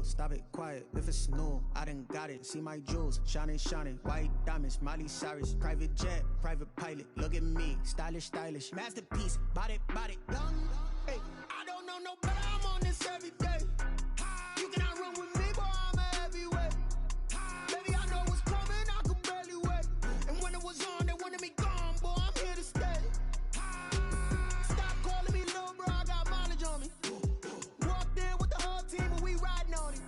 Stop it, quiet, if it's new, I done got it. See my jewels, shining, shining, white diamonds, Miley Cyrus, private jet, private pilot. Look at me, stylish, stylish, masterpiece, body, body, young. Hey, I don't know no better, I'm on this every day. You cannot run with me, boy, I'm a heavyweight. Baby, I know what's coming, I could barely wait. And when it was on, they wanted me gone, boy, I'm here to stay. Stop calling me little bro, I got mileage on me. Walked in with the whole team and we riding on him.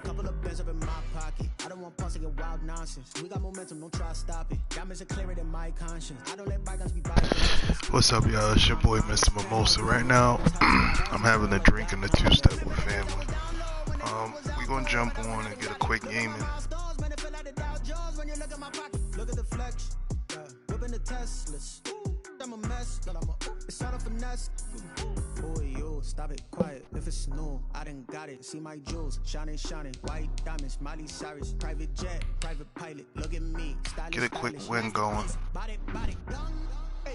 Couple of bands up in my pocket. I don't want pulse to get wild nonsense. We got momentum, don't try to stop it. Diamonds are clearer than my conscience. I don't let bygones be bygones. What's up, y'all? It's your boy, Mr. Mimosa. Right now, I'm having a drink and a two-step with family. We gonna jump on and get a quick game in. Look at the flex, whipping the Teslas. I'm a mess, it's all a finesse. Boy, yo, stop it, quiet, if it's new, I done got it. See my jewels, shining, shining, white diamonds, Miley Cyrus, private jet, private pilot. Look at me, stylish, get a quick win going. I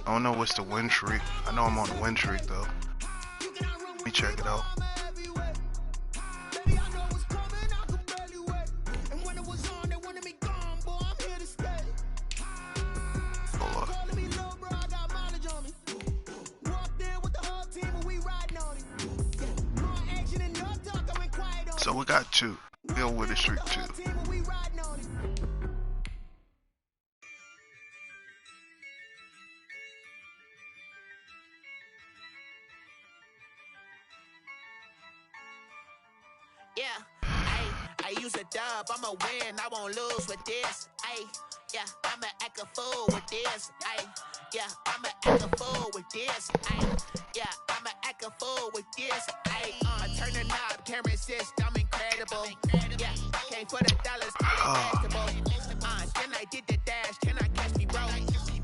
don't know what's the win streak. I know I'm on the win streak though. Let me check it out. So we got two. We go with the streak two. Yeah, I use a dub, I'ma win, I won't lose with this. Yeah, I'ma act a fool with this. Yeah, I'ma act a fool with this. Yeah, I'ma act a fool with this. I turn the knob, camera assist, I'm incredible. Yeah, came for the dollars, then I did the dash, can I catch me, bro?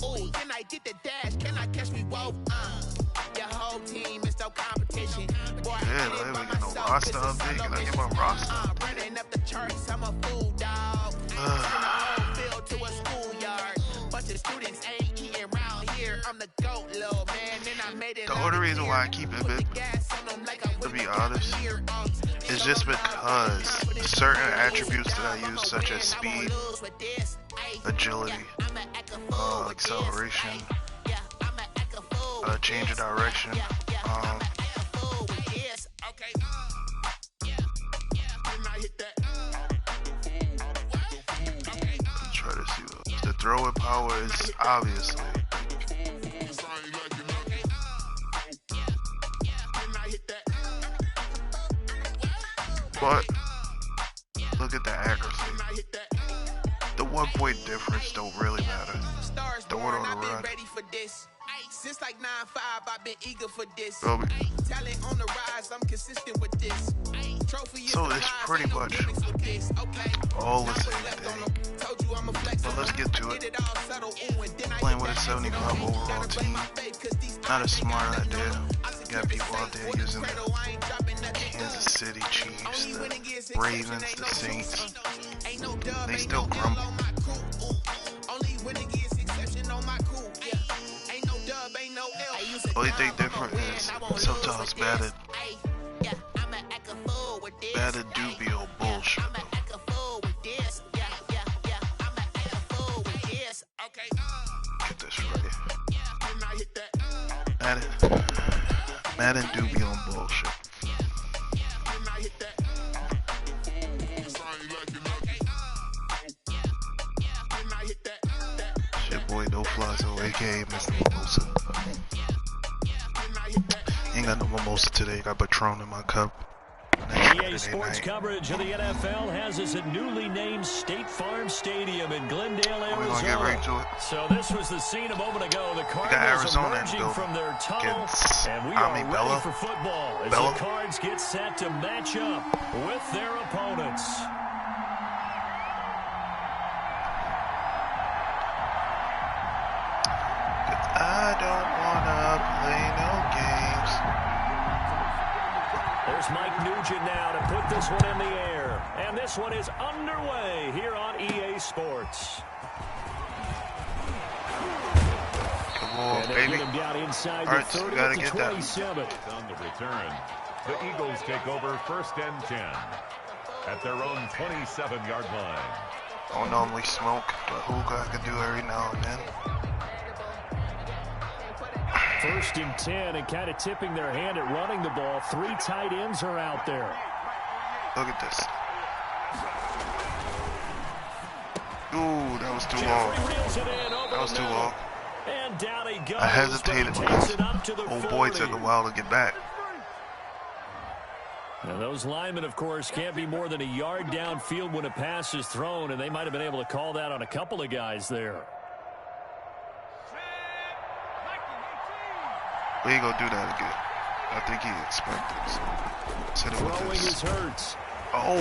Ooh, then I did the dash, can I catch me, whoa? Your whole team is no competition. Boy, yeah, let me get no roster update. Can I get my roster? Running up the charts, I'm a fool, dog. Turn the whole field to a schoolyard. Bunch of students ain't eating around here. I'm the GOAT, little man, and I made it. The only reason why I keep it big, to be honest, is just because certain attributes that I use, such as speed, agility, acceleration, change of direction, try to see what the throwing power is, obviously. But look at the accuracy. The 1 point difference don't really matter. Throw it on the run. Since like 9-5, I've been eager for this. Talent on the rise, I'm consistent with this. So it's pretty much all the same thing. But let's get to it. Playing with a 75 overall team. Not a smart idea. You got people out there using the Kansas City Chiefs, the Ravens, the Saints. They still crumble. Only thing different is sometimes batted dubio bullshit. Get this right. Madden dubio bullshit. Shit boy, NOFLYZONE, aka Mr. Mimosa. Ain't got no mimosa today, got Patron in my cup. EA Sports coverage of the NFL has us at newly named State Farm Stadium in Glendale, Arizona. We're gonna get right to it. So this was the scene a moment ago. The Cardinals emerging from their tunnel, and we are ready for football as the Cards get set to match up with their opponents. I don't wanna play no games. There's Mike Nugent now to put this one in the air. And this one is underway here on EA Sports. Oh, baby. Alright, so we gotta get that. On the return, the Eagles take over 1st and 10 at their own 27-yard line. I don't normally smoke, but hookah I can do every now and then. 1st and 10 and kind of tipping their hand at running the ball. 3 tight ends are out there. Look at this. Ooh, that was too long. That was too long. I hesitated because old boy took a while to get back. Now those linemen, of course, can't be more than a yard downfield when a pass is thrown, and they might have been able to call that on a couple of guys there. We ain't gonna do that again. I think he expected it. Said it with this. Hurts. Oh.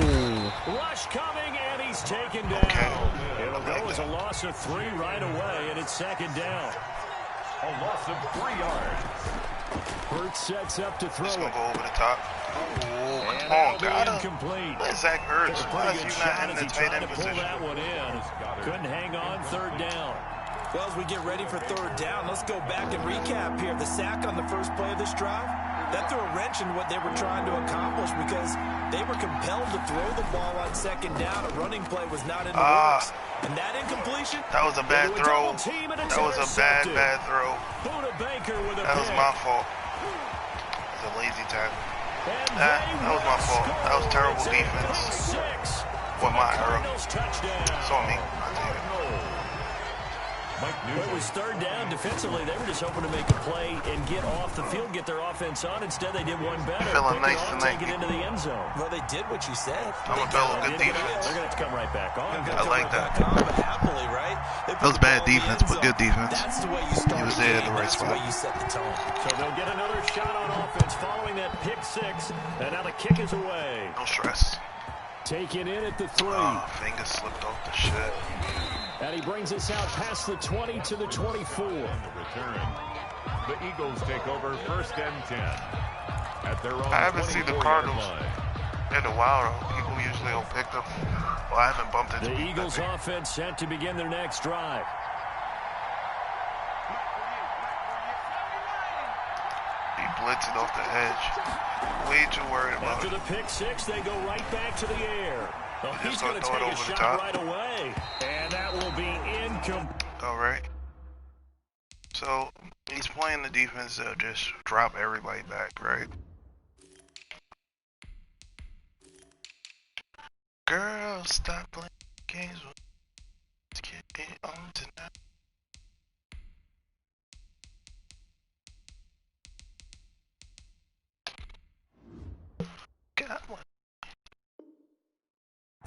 Rush coming, and he's taken down. Okay. It'll go as a loss of 3 right away, and it's 2nd down. A loss of 3 yards. Hurts sets up to throw. It's gonna go over the top. Oh, come on, got him. Let Zach Ertz. Why is you not in the tight end position? That one in. Couldn't hang on 3rd down. Well, as we get ready for 3rd down, let's go back and recap here. The sack on the first play of this drive, that threw a wrench in what they were trying to accomplish because they were compelled to throw the ball on 2nd down. A running play was not in the works. And that incompletion, that was a bad throw. That was a bad throw. That was my fault. It was a lazy tackle. That was my fault. That was terrible defense. With my error. It's on me. I'll take it. It was 3rd down. Defensively, they were just hoping to make a play and get off the field, get their offense on. Instead, they did one better. Feeling nice tonight. Take it into the end zone. Well, they did what you said. I'm a fellow good defense. They're going to have to come right back on. I like that. Happily, right? That was bad defense, but good defense. That's the way you start. He was there at the right spot. That's the way you set the tone. So they'll get another shot on offense following that pick 6, and now the kick is away. No stress. Taken in at the 3. Oh, finger slipped off the shit. And he brings us out past the 20 to the 24. On the return, the Eagles take over 1st and 10 at their own. I haven't seen the Cardinals in a while. People usually don't pick them. Well, I haven't bumped into the Eagles offense set to begin their next drive. He blitzing off the edge. Way too worried about After it. the pick 6, they go right back to the air. Oh, he's going to take over a shot top. right away. And that will be incomplete. All right. So he's playing the defense that just drop everybody back, right? Girl, stop playing games. Let's get it on tonight. God, what?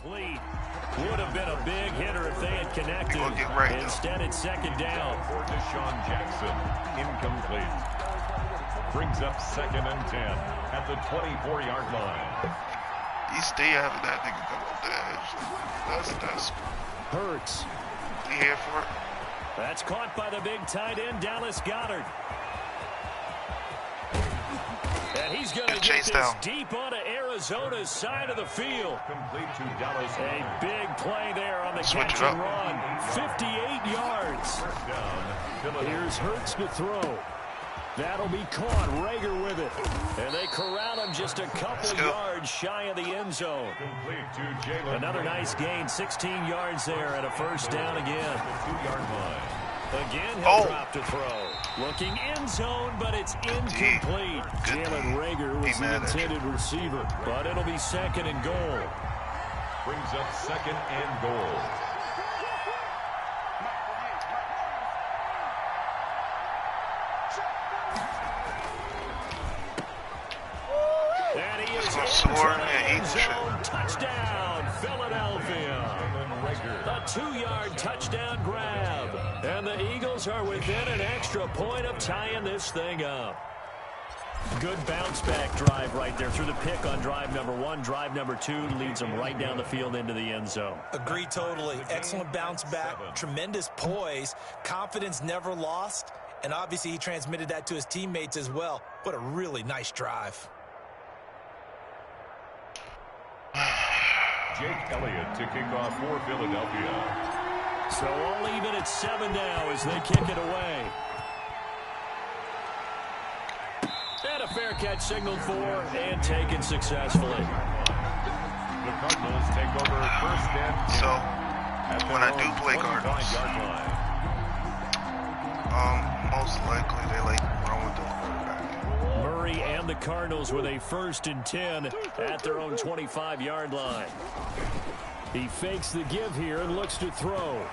Would have been a big hitter if they had connected. Right Instead, it's 2nd down. For Deshaun Jackson, incomplete. Brings up 2nd and 10 at the 24-yard line. You stay having that nigga come up the edge. That's Hurts. You here for it? That's caught by the big tight end, Dallas Goedert. And he's going to get this down deep onto Arizona's side of the field. Complete to Dallas. A big play there on the Switch catch and run. 58 yards. First down. Here's Hurts to throw. That'll be caught. Rager with it. And they corral him just a couple yards shy of the end zone. Complete to Jalen. Another nice gain. 16 yards there and a 1st down again. The 2-yard line. Again, he'll drop to throw. Looking end zone, but it's incomplete. Jalen Rager was the intended receiver, but it'll be 2nd and goal. Brings up 2nd and goal. And he is in zone. Touchdown, Philadelphia. A 2-yard touchdown grab. And the Eagles are within an extra point of tying this thing up. Good bounce back drive right there through the pick on drive number 1. Drive number 2 leads them right down the field into the end zone. Agree totally. Excellent bounce back. Tremendous poise. Confidence never lost. And obviously he transmitted that to his teammates as well. What a really nice drive. Jake Elliott to kick off for Philadelphia. So all even at 7 now as they kick it away. fair catch signaled for and taken successfully. The Cardinals take over first and 10. So, when I do play Cardinals, most likely they like run with the quarterback. Murray and the Cardinals with a 1st and 10 at their own 25-yard line. He fakes the give here and looks to throw.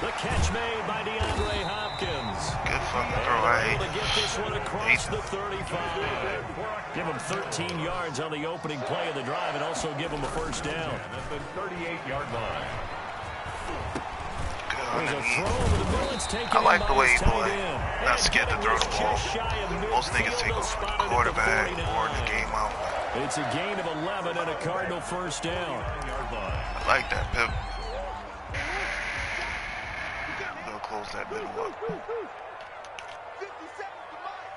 The catch made by DeAndre Hopkins. Good fucking throw. I hate to get this one across the 35. Give him 13 yards on the opening play of the drive and also give him a 1st down. At the 38-yard line. There's a throw over the middle. It's taken I like the way he tight play. end. Not scared to throw the ball. Most niggas take over the quarterback or the game out. It's a gain of 11 and a Cardinal 1st down. I like that pivot. They'll close that middle up. 57 to Mike.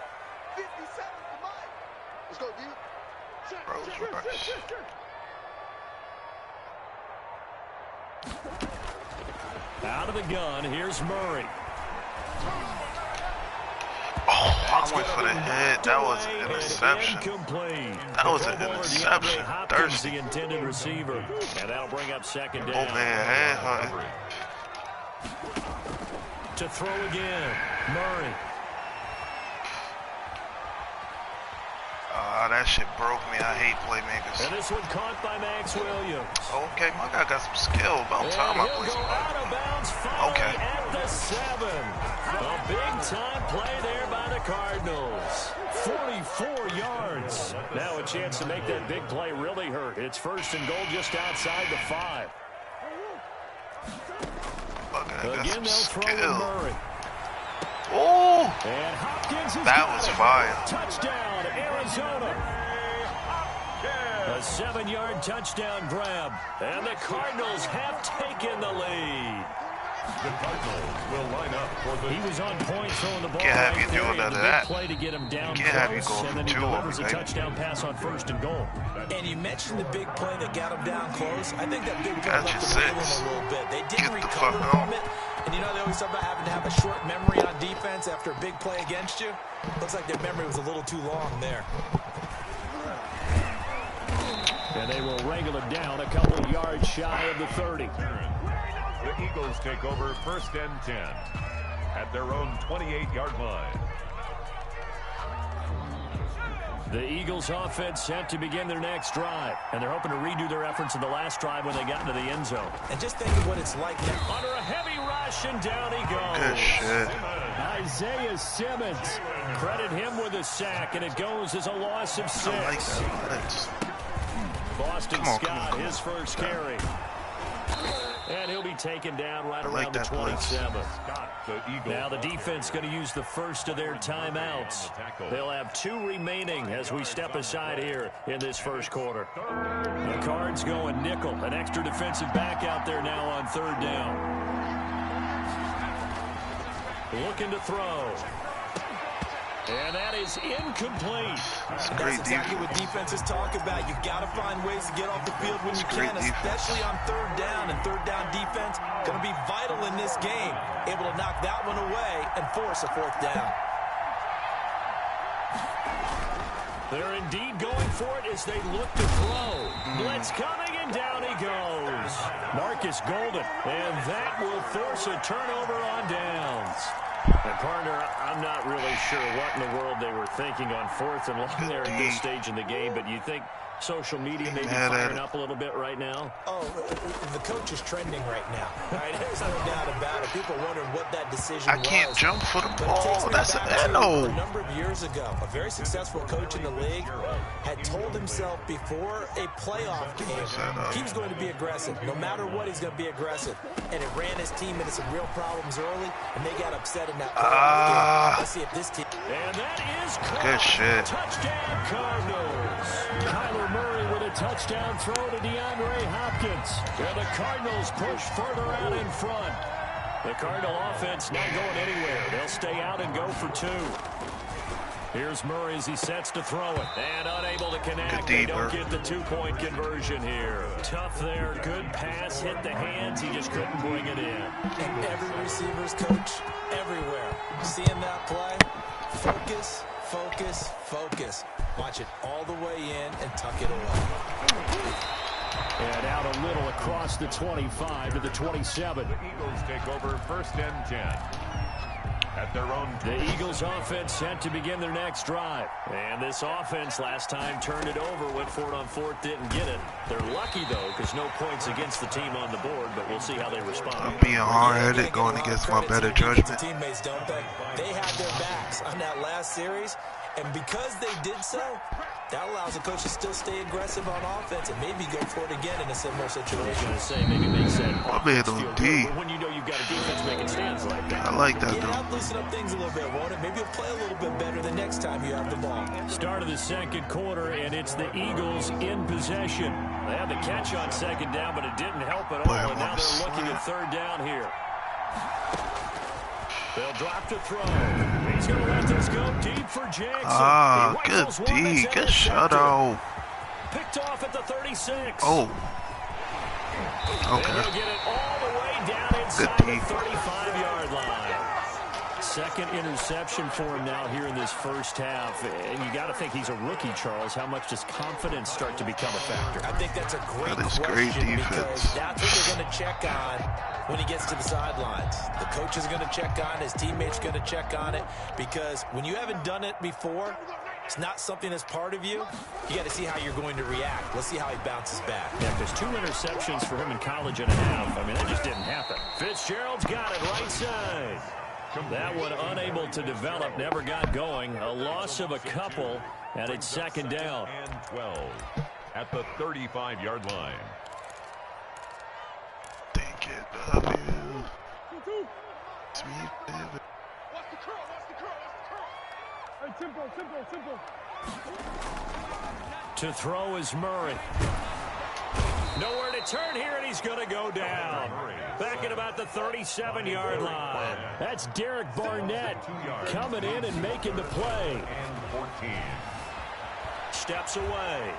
Let's go, dude. Rose rush. Out of the gun, here's Murray. Oh, I went for the hit. That was an interception. That was an interception. Thirsty. The intended receiver. And that'll bring up 2nd down. Oh, man. Hunting. To throw again. Murray. That shit broke me. I hate playmakers. And this one caught by Max Williams. Okay, my guy got some skill. About time I play some. Out of bounds finally Okay. at the 7. A big-time play there by the Cardinals. 44 yards. Now a chance to make that big play really hurt. It's 1st and goal just outside the 5. Again, they'll throw to Murray. Oh, and Hopkins is that was fire. Touchdown, Arizona. A 7-yard touchdown grab. And the Cardinals have taken the lead. The Cardinals will line up for the... He was on point throwing the ball. Can't have you do none of that. Play to get him down Can't have you close, go and then for he 2 delivers a over, touchdown pass on 1st and goal. And you mentioned the big play that got him down close. I think that big play Got left you them a 6. little bit. They Get didn't the recover fuck from out. it. And you know, they always talk about having to have a short memory on defense after a big play against you. Looks like their memory was a little too long there. And they will wrangle him down a couple of yards shy of the 30. The Eagles take over 1st and 10 at their own 28-yard line. The Eagles offense set to begin their next drive. And they're hoping to redo their efforts in the last drive when they got into the end zone. And just think of what it's like now. Under a heavy rush, and down he goes. Good shit. Isaiah Simmons. Credit him with a sack, and it goes as a loss of 6. I like that. Boston Come on, Scott, come on. his first carry. And he'll be taken down right I like around the that blitz. 27. The Now the defense going to use the first of their timeouts. They'll have 2 remaining as we step aside here in this first quarter. The Cards going nickel. An extra defensive back out there now on 3rd down. Looking to throw. And that is incomplete. It's That's great exactly defense. what defenses talk about. You've got to find ways to get off the field when you can, especially on 3rd down. And 3rd down defense going to be vital in this game. Able to knock that one away and force a 4th down. They're indeed going for it as they look to throw. Blitz coming, and down he goes. Marcus Golden, and that will force a turnover on downs. And, partner, I'm not really sure what in the world they were thinking on 4th and long there at this stage in the game, but you think social media may be firing up a little bit right now? Oh, the coach is trending right now. Right? There's no doubt about it. People are wondering what that decision was. I can't jump for the But it ball. takes me That's back an to no. a number of years ago, a very successful coach in the league had told himself before a playoff game, he was going to be aggressive. No matter what, he's going to be aggressive. And it ran his team into some real problems early, and they got upset in that playoff game. Let's see if this team... And that is caught. Good shit. Touchdown, Cardinals. Kyler Murray with a touchdown throw to DeAndre Hopkins. And the Cardinals push further out in front. The Cardinal offense not going anywhere. They'll stay out and go for 2. Here's Murray as he sets to throw it. And unable to connect. They don't get the 2-point conversion here. Tough there. Good pass. Hit the hands. He just couldn't bring it in. And every receiver's coach, everywhere, seeing that play, focus, focus, focus. Watch it all the way in and tuck it away. And out a little across the 25 to the 27. The Eagles take over 1st and 10. At their own. The Eagles offense set to begin their next drive. And this offense last time turned it over, went for it on 4th, didn't get it. They're lucky, though, because no points against the team on the board, but we'll see how they respond. I'm being hard-headed going against my better judgment. Teammates, don't they? They had their backs on that last series, and because they did so, that allows the coach to still stay aggressive on offense and maybe go for it again in a similar situation. I was going to say, maybe makes that offense feel good, but when you know you've got a defense making stands like that. I like that, though. Loosen up things a little bit, won't it? Maybe you'll play a little bit better the next time you have the ball. Start of the second quarter, and it's the Eagles in possession. They had the catch on 2nd down, but it didn't help at all, and now they're looking at 3rd down here. They'll drop to throw. He's going to let this go deep for Jackson. Ah, good D. Good shutout. Picked off at the 36. Oh. Okay. They'll get it all the way down inside the 35-yard line. Second interception for him now here in this first half. And you got to think he's a rookie, Charles. How much does confidence start to become a factor? I think that's a great great defense. Because that's what they're going to check on when he gets to the sidelines. The coach is going to check on, his teammates going to check on it, because when you haven't done it before, it's not something that's part of you. You got to see how you're going to react. Let's see how he bounces back. Yeah, there's 2 interceptions for him in college and a half. I mean, that just didn't happen. Fitzgerald's got it right side. That one unable to develop, never got going. A loss of a couple, and it's 2nd down. And 12 at the 35-yard line. Thank you, W. Sweet baby. Watch the curl, watch the curl, watch the curl. Hey, tempo. To throw is Murray. Nowhere to turn here, and he's going to go down. Back at about the 37-yard line. That's Derek Barnett coming in and making the play. And 14. Steps away.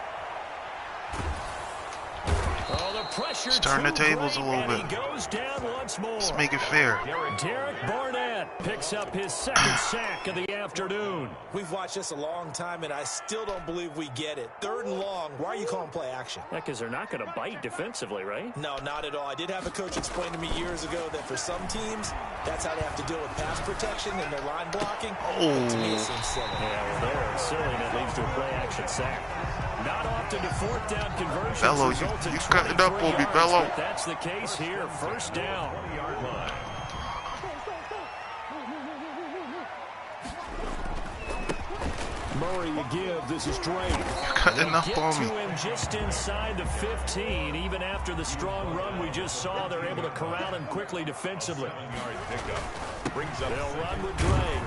Oh, the pressure. Turn the tables a little bit. He goes down once more. Let's make it fair. Derek Barnett picks up his 2nd sack of the afternoon. We've watched this a long time, and I still don't believe we get it. 3rd and long. Why are you calling play action? Yeah, because they're not going to bite defensively, right? No, not at all. I did have a coach explain to me years ago that for some teams, that's how they have to deal with pass protection and their line blocking. Oh. To me, it seems silly. Yeah, well, they're silly, and it leads to a play action sack. Not often to 4th down conversions. Bello, you cut it up on me, Bello. That's the case here. 1st down. 20-yard line. Murray to give. This is Drake. Cutting up on me. Get to him just inside the 15. Even after the strong run we just saw, they're able to corral him quickly defensively. 7-yard pickup. Brings up. They'll run with Drake.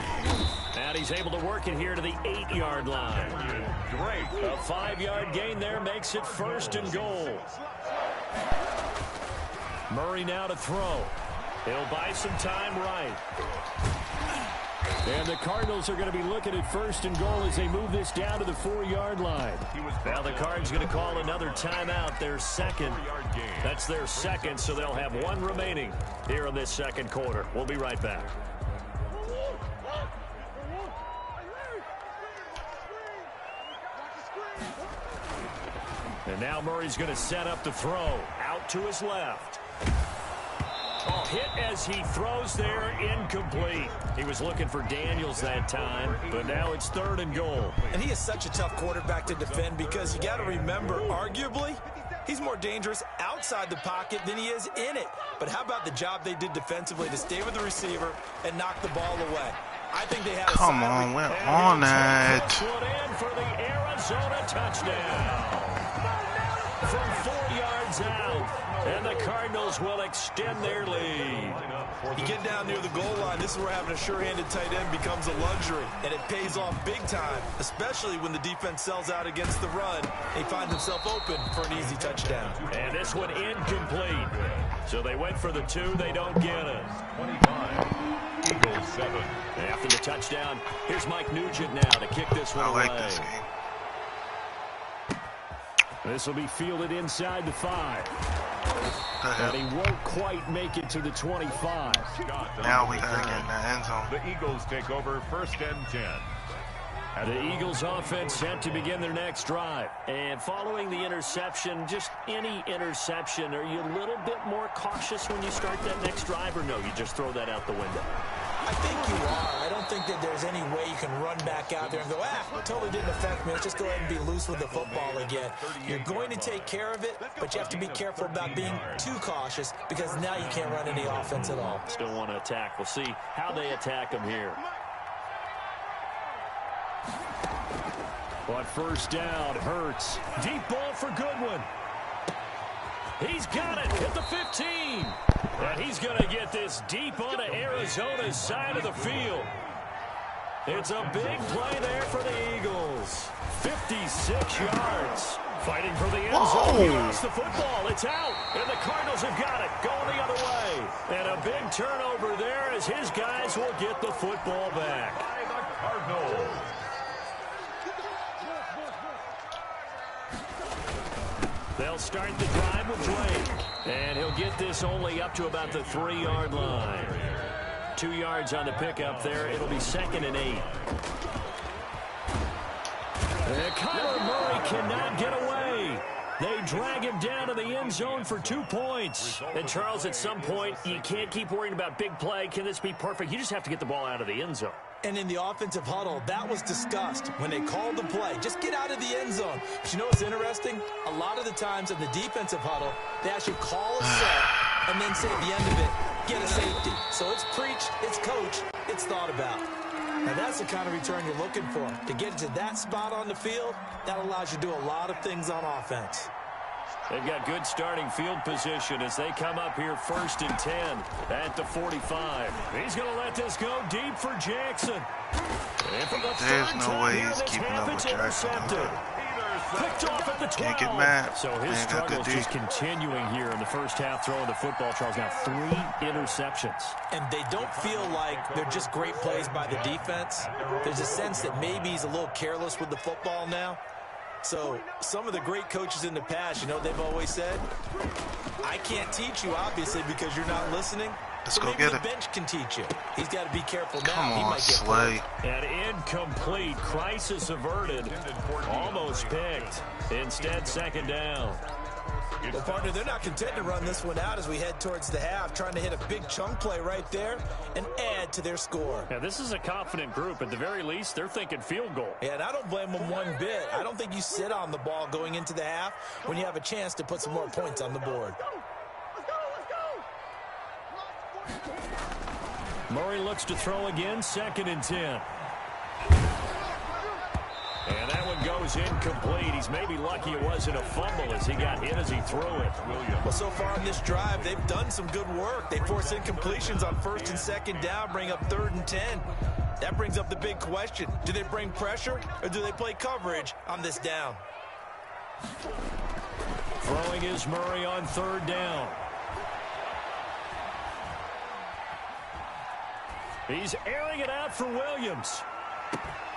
And he's able to work it here to the 8-yard line. Drake. A 5-yard gain there makes it 1st and goal. Murray now to throw. He'll buy some time right. And the Cardinals are going to be looking at 1st and goal as they move this down to the 4-yard line. Now the Cards going to call another timeout, their 2nd. That's their 2nd, so they'll have 1 remaining here in this 2nd quarter. We'll be right back. And now Murray's going to set up the throw. Out to his left. Oh, hit as he throws there, incomplete. He was looking for Daniels that time, but now it's 3rd and goal. And he is such a tough quarterback to defend because you got to remember, arguably, he's more dangerous outside the pocket than he is in it. But how about the job they did defensively to stay with the receiver and knock the ball away? I think they had a Come on, we're on that. One in for the Arizona touchdown. From 4 yards out. And the Cardinals will extend their lead. You get down near the goal line, this is where having a sure-handed tight end becomes a luxury. And it pays off big time, especially when the defense sells out against the run. He finds himself open for an easy touchdown. And this one incomplete. So they went for the 2, they don't get it. 25. Eagles 7. After the touchdown, here's Mike Nugent now to kick this one away. I like this game. This will be fielded inside the 5. And he won't quite make it to the 25. Now we gotta get in the end zone. The Eagles take over 1st and 10. The Eagles offense set to begin their next drive. And following the interception, just any interception, are you a little bit more cautious when you start that next drive, or no, you just throw that out the window? I think you are. I don't think that there's any way you can run back out there and go, it totally didn't affect me. Let's just go ahead and be loose with the football again. You're going to take care of it, but you have to be careful about being too cautious because now you can't run any offense at all. Still want to attack. We'll see how they attack them here. But first down, Hurts. Deep ball for Goodwin. He's got it at the 15. And he's going to get this deep onto Arizona's side of the field. It's a big play there for the Eagles. 56 yards. Fighting for the end zone. He lost the football. It's out. And the Cardinals have got it. Going the other way. And a big turnover there as his guys will get the football back. Cardinals. They'll start the drive with Drake. And he'll get this only up to about the 3-yard line. 2 yards on the pickup there. It'll be 2nd and 8. And Kyler Murray cannot get away. They drag him down to the end zone for 2 points. And Charles, at some point, you can't keep worrying about big play. Can this be perfect? You just have to get the ball out of the end zone. And in the offensive huddle, that was discussed when they called the play. Just get out of the end zone. But you know what's interesting? A lot of the times in the defensive huddle, they actually call a set and then say at the end of it, get a safety. So it's preached, it's coached, it's thought about. Now that's the kind of return you're looking for. To get to that spot on the field, that allows you to do a lot of things on offense. They've got good starting field position as they come up here 1st and 10 at the 45. He's going to let this go deep for Jackson. And for the There's no way he's keeping up with Jackson. Picked off at the 12. Can't get mad. So his struggles just continuing here in the first half throwing the football. Charles, now 3 interceptions. And they don't feel like they're just great plays by the defense. There's a sense that maybe he's a little careless with the football now. So some of the great coaches in the past, you know what they've always said? I can't teach you, obviously, because you're not listening. Let's so go maybe get the it. bench can teach you. He's got to be careful now. Come He on, might get Slay. An incomplete. Crisis averted. Almost picked. Instead, 2nd down. Well, partner, they're not content to run this one out as we head towards the half, trying to hit a big chunk play right there and add to their score. Now, this is a confident group. At the very least, they're thinking field goal. Yeah, and I don't blame them one bit. I don't think you sit on the ball going into the half when you have a chance to put some more points on the board. Murray looks to throw again, 2nd and 10. And that one goes incomplete. He's maybe lucky it wasn't a fumble as he got hit as he threw it. Well, so far in this drive, they've done some good work. They force incompletions on 1st and 2nd down, bring up 3rd and 10. That brings up the big question. Do they bring pressure or do they play coverage on this down? Throwing is Murray on 3rd down. He's airing it out for Williams.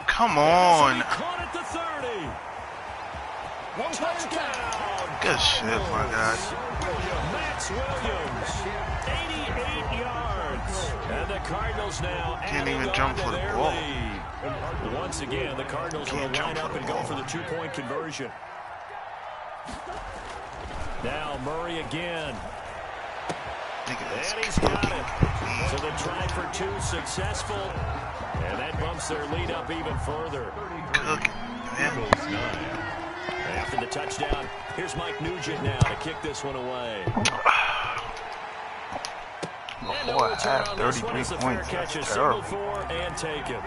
Come on. Caught at the 30. One touchdown. Good shit, my guy. Max Williams, 88 yards. And the Cardinals now Can't even adding jump on for to the their ball. lead. Once again, the Cardinals will line up and go for the 2-point conversion. Now Murray again. And he's got it. So the try for 2 successful. And that bumps their lead up even further. Cooking, man. After the touchdown, here's Mike Nugent now to kick this one away. Before I have 33 points, that's terrible. For and taken.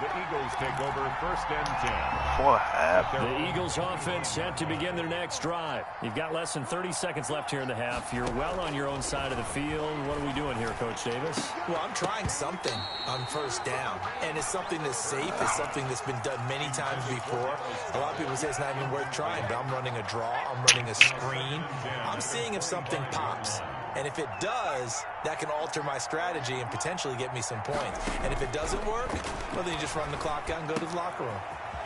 The Eagles take over 1st and 10. Before I have. The Eagles offense set to begin their next drive. You've got less than 30 seconds left here in the half. You're well on your own side of the field. What are we doing here, Coach Davis? Well, I'm trying something on 1st down, and it's something that's safe. It's something that's been done many times before. A lot of people say it's not even worth trying, but I'm running a draw. I'm running a screen. I'm seeing if something pops. And if it does, that can alter my strategy and potentially get me some points. And if it doesn't work, well, then you just run the clock out and go to the locker room.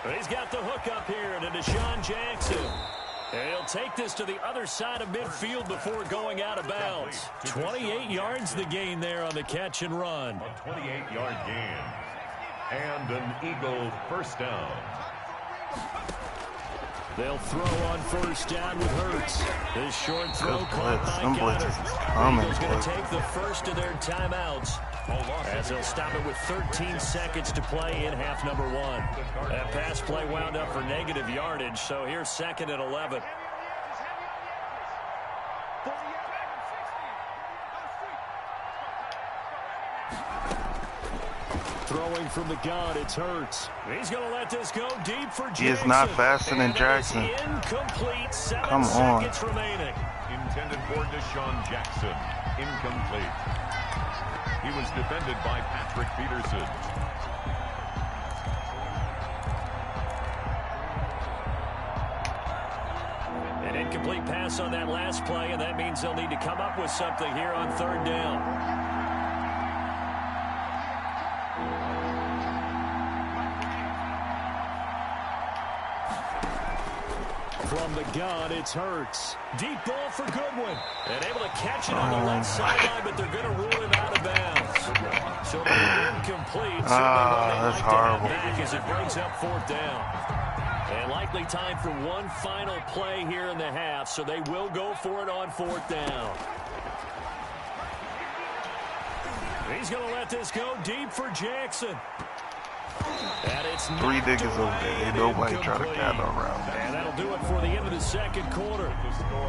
But he's got the hook up here to Deshaun Jackson. And he'll take this to the other side of midfield before going out of bounds. 28 yards the gain there on the catch and run. A 28-yard gain. And an Eagle first down. They'll throw on first down with Hurts. This short throw caught by Goddard. Eagles going to take the first of their timeouts, as they'll stop it with 13 seconds to play in half number one. That pass play wound up for negative yardage, so here's second and 11. Throwing from the gun, it's Hurts. He's going to let this go deep for Jackson. He is not faster than Jackson. Incomplete. 7 Come on. seconds remaining. Intended for Deshaun Jackson. Incomplete. He was defended by Patrick Peterson. An incomplete pass on that last play, and that means they'll need to come up with something here on third down. From the gun, it's Hurts. Deep ball for Goodwin. And able to catch it on the left sideline, but they're going to rule him out of bounds. So incomplete. That's horrible. Back as it brings up fourth down. And likely time for one final play here in the half, so they will go for it on fourth down. He's going to let this go deep for Jackson. And it's 3 niggas over there. Ain't nobody trying to gather around. And that'll do it for the end of the second quarter.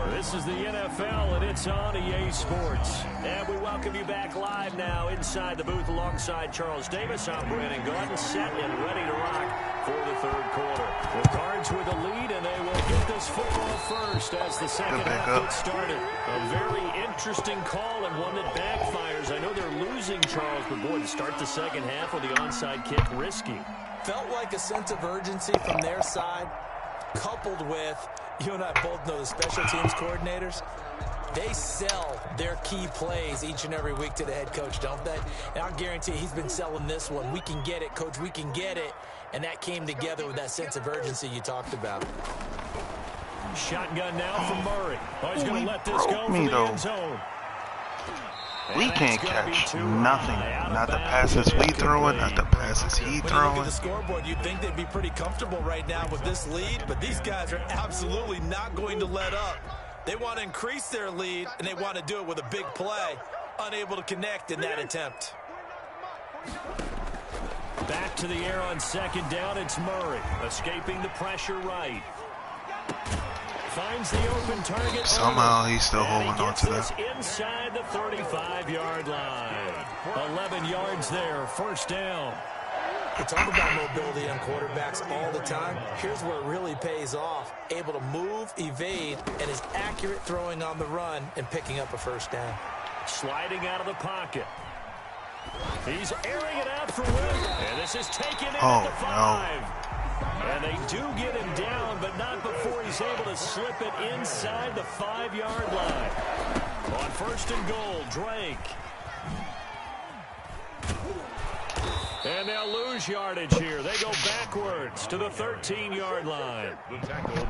This is the NFL, and it's on EA Sports. And we welcome you back live now inside the booth alongside Charles Davis. I'm Brandon Gordon, set and ready to rock for the third quarter. The Cards with the lead, and they will get this football first as the second half gets started. A very interesting call and one that backfires. I know they're losing, Charles, but boy, to start the second half with the onside kick, risky. Felt like a sense of urgency from their side, coupled with, you and I both know the special teams coordinators, they sell their key plays each and every week to the head coach, don't they? And I guarantee he's been selling this one. We can get it, coach, we can get it. And that came together with that sense of urgency you talked about. Shotgun now from Murray. Oh, he's going to let this go for the end zone. We can't catch nothing. Not the passes we throwing, not the passes he throwing. When you look at the scoreboard, you'd think they'd be pretty comfortable right now with this lead, but these guys are absolutely not going to let up. They want to increase their lead, and they want to do it with a big play. Unable to connect in that attempt. Back to the air on second down, it's Murray. Escaping the pressure right. Finds the open target. Somehow he's still holding on to that. Inside the 35-yard line. 11 yards there, first down. We talk about mobility on quarterbacks all the time. Here's where it really pays off. Able to move, evade, and is accurate throwing on the run and picking up a first down. Sliding out of the pocket. He's airing it out for Will. And this is taken in at the 5. And they do get him down, but not before he's able to slip it inside the 5-yard line. On first and goal, Drake. And they'll lose yardage here. They go backwards to the 13-yard line.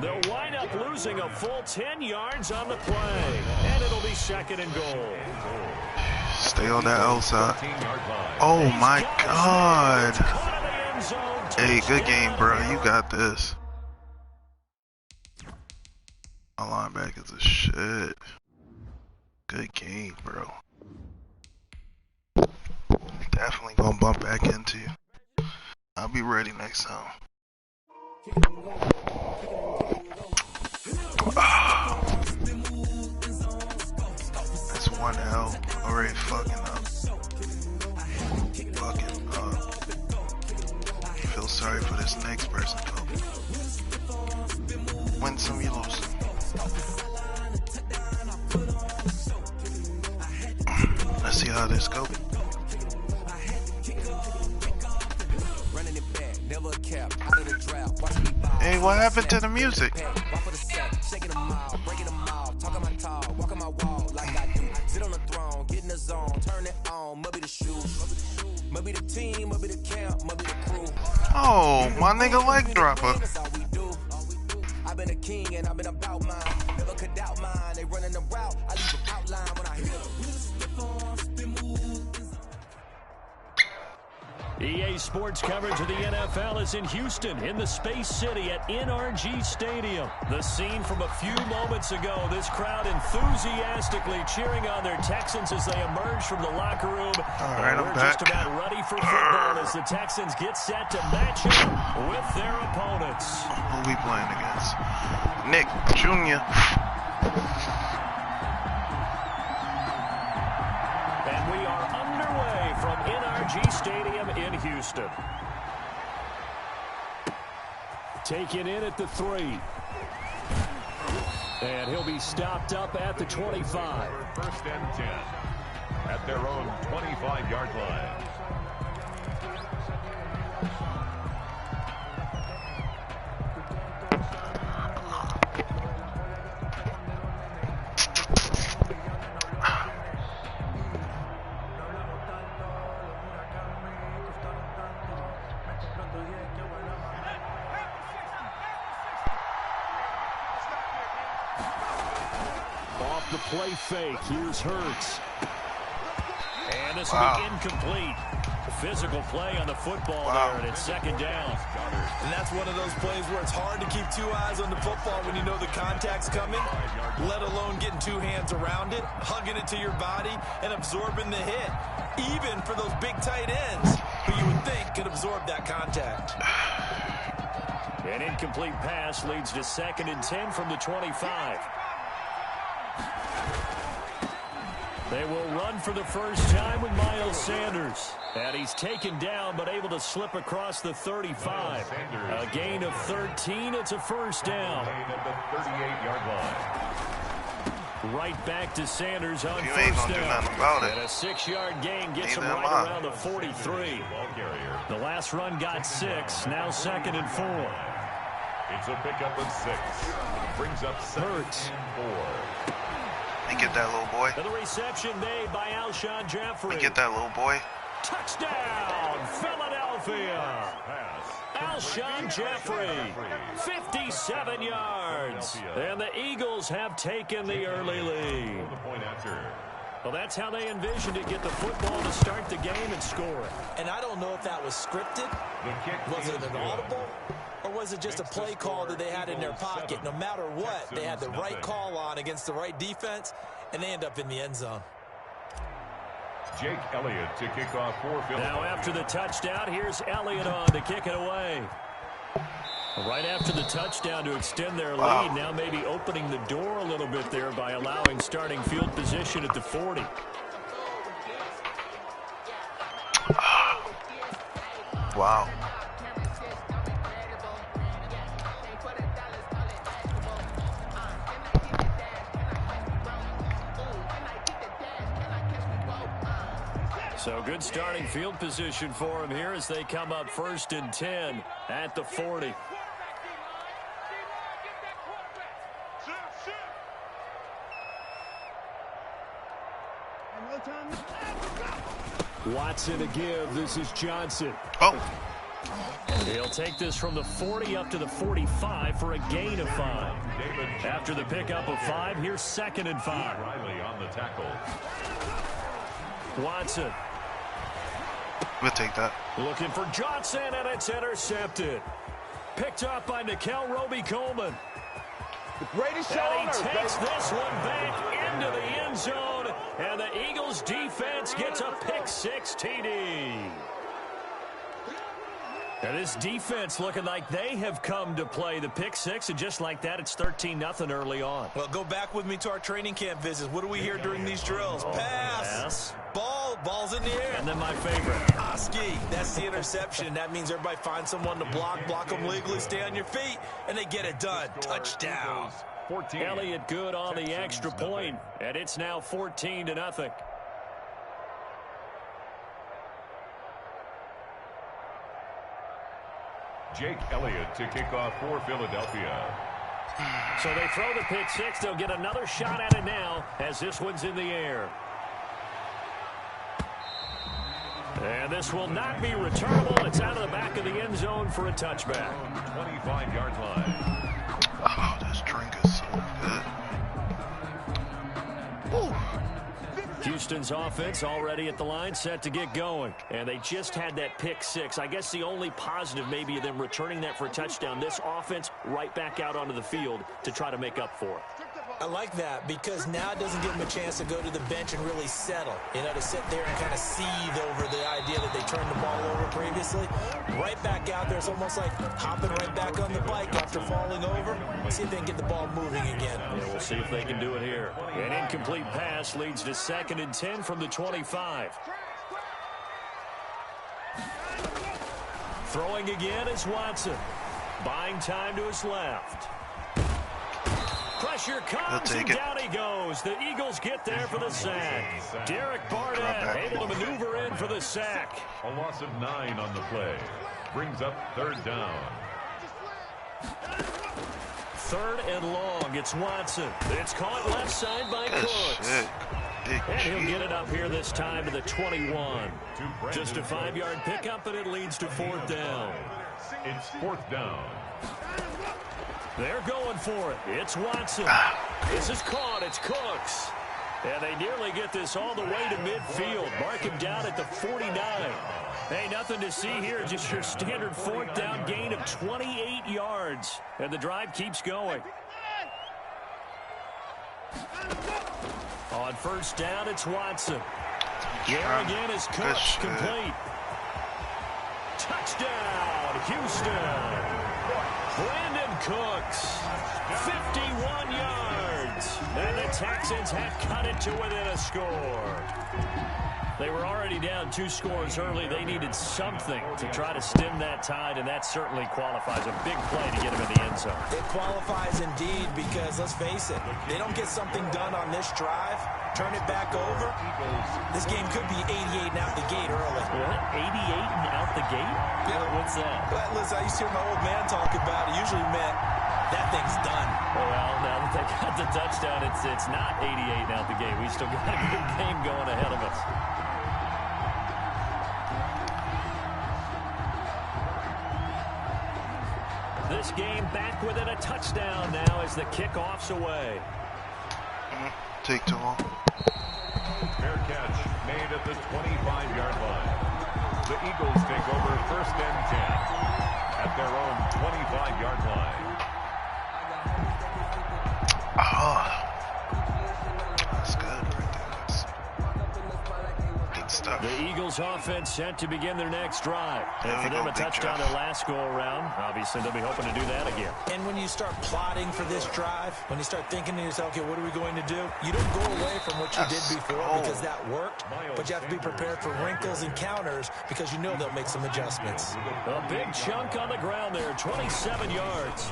They'll wind up losing a full 10 yards on the play. And it'll be second and goal. Stay on that outside. Oh, my God. Hey, good game, bro. You got this. My linebackers are shit. Good game, bro. Definitely gonna bump back into you. I'll be ready next time. That's 1L. Already fucking up. Fucking up. Feel sorry for this next person, though. Win some, you lose some. Let's see how this goes. Hey, what happened to the music? Oh, my nigga leg dropper. I've been a king and I've been about mine. Never could doubt mine. They running the route. I leave an outline when I hear EA Sports coverage of the NFL is in Houston, in the Space City at NRG Stadium. The scene from a few moments ago, this crowd enthusiastically cheering on their Texans as they emerge from the locker room. All right, we're just about ready for football as the Texans get set to match up with their opponents. Who are we playing against? Nick Jr. And we are underway from NRG Stadium in Houston. Taken in at the 3. And he'll be stopped up at the 25. First and 10 at their own 25-yard line. The play fake. Here's Hurts. And this will be incomplete. Physical play on the football there, and it's second down. And that's one of those plays where it's hard to keep 2 eyes on the football when you know the contact's coming, let alone getting 2 hands around it, hugging it to your body, and absorbing the hit, even for those big tight ends who you would think could absorb that contact. An incomplete pass leads to second and 10 from the 25. They will run for the first time with Miles Sanders. And he's taken down but able to slip across the 35. A gain of 13. It's a first down. At the 38-yard line. Right back to Sanders on You first ain't gonna do down. nothing about it. And a 6-yard gain gets him Neither right am I. around the 43. The last run got 6. Now second and 4. It's a pickup of 6. Brings up Hurts. 4. Let me get that little boy. And the reception made by Alshon Jeffrey. Let me get that little boy. Touchdown, Philadelphia. Alshon Jeffrey, 57 yards. And the Eagles have taken the early lead. Well, that's how they envisioned it, get the football to start the game and score it. And I don't know if that was scripted. Was it an audible? Or was it just a play call that they had in their pocket? No matter what, they had the right call on against the right defense, and they end up in the end zone. Jake Elliott to kick off for Philadelphia. Now after the touchdown, here's Elliott on to kick it away. Right after the touchdown to extend their lead, now maybe opening the door a little bit there by allowing starting field position at the 40. Wow. So good starting field position for him here as they come up first and 10 at the 40. Watson to give. This is Johnson. He'll take this from the 40 up to the 45 for a gain of 5. After the pickup of 5, here's second and 5. Riley on the tackle. Watson. We'll take that. Looking for Johnson, and it's intercepted. Picked up by Nikel Roby-Coleman. And he takes this one back into the end zone, and the Eagles defense gets a pick-6 TD. And this defense looking like they have come to play the pick-6, and just like that, it's 13-0 early on. Well, go back with me to our training camp visits. What do we hear during these drills? Pass. Ball's in the air. And then my favorite. Oski, that's the interception. That means everybody finds someone to block them legally, stay on your feet, and they get it done. Touchdown. 14. Elliott good on the extra point, and it's now 14-0. Jake Elliott to kick off for Philadelphia. So they throw the pick-6. They'll get another shot at it now as this one's in the air. And this will not be returnable. It's out of the back of the end zone for a touchback. 25-yard line. Oh, this drink is so good. Woo. Houston's offense already at the line, set to get going. And they just had that pick six. I guess the only positive maybe of them returning that for a touchdown. This offense right back out onto the field to try to make up for it. I like that because now it doesn't give them a chance to go to the bench and really settle. You know, to sit there and kind of seethe over the idea that they turned the ball over previously. Right back out there. It's almost like hopping right back on the bike after falling over. See if they can get the ball moving again. Yeah, we'll see if they can do it here. An incomplete pass leads to 2nd and 10 from the 25. Throwing again is Watson. Buying time to his left. Pressure comes, and down he goes. The Eagles get there for the sack. Derek Barnett able to maneuver in for the sack. A loss of 9 on the play. Brings up 3rd down. 3rd and long. It's Watson. It's caught left side by Cooks. And he'll get it up here this time to the 21. Just a 5-yard pickup, and it leads to 4th down. It's 4th down. They're going for it. It's Watson. This is caught. It's Cooks. And they nearly get this all the way to midfield. Mark him down at the 49. Hey, nothing to see here. Just your standard 4th down gain of 28 yards. And the drive keeps going. On 1st down, it's Watson. There again is Cooks. Complete. Touchdown, Houston. Brandon Cooks, 51 yards. And the Texans have cut it to within a score. They were already down 2 scores early. They needed something to try to stem that tide, and that certainly qualifies. A big play to get him in the end zone. It qualifies indeed because, let's face it, they don't get something done on this drive, turn it back over, this game could be 88 and out the gate early. What? 88 and out the gate? Yeah. What's that? Well, listen, I used to hear my old man talk about it. Usually meant that thing's done. Well, now that they got the touchdown, it's not 88 and out the gate. We still got a good game going ahead of us. This game back within a touchdown now as the kickoff's away. Take too long. Fair catch made at the 25-yard line. The Eagles take over 1st and 10 at their own 25-yard line. That's good right there. That's good stuff. The Eagles offense set to begin their next drive. And for them a touchdown their last go-around. Obviously, they'll be hoping to do that again. And when you start plotting for this drive, when you start thinking to yourself, okay, what are we going to do? You don't go away from what you did before because that worked, but you have to be prepared for wrinkles and counters because you know they'll make some adjustments. A big chunk on the ground there, 27 yards.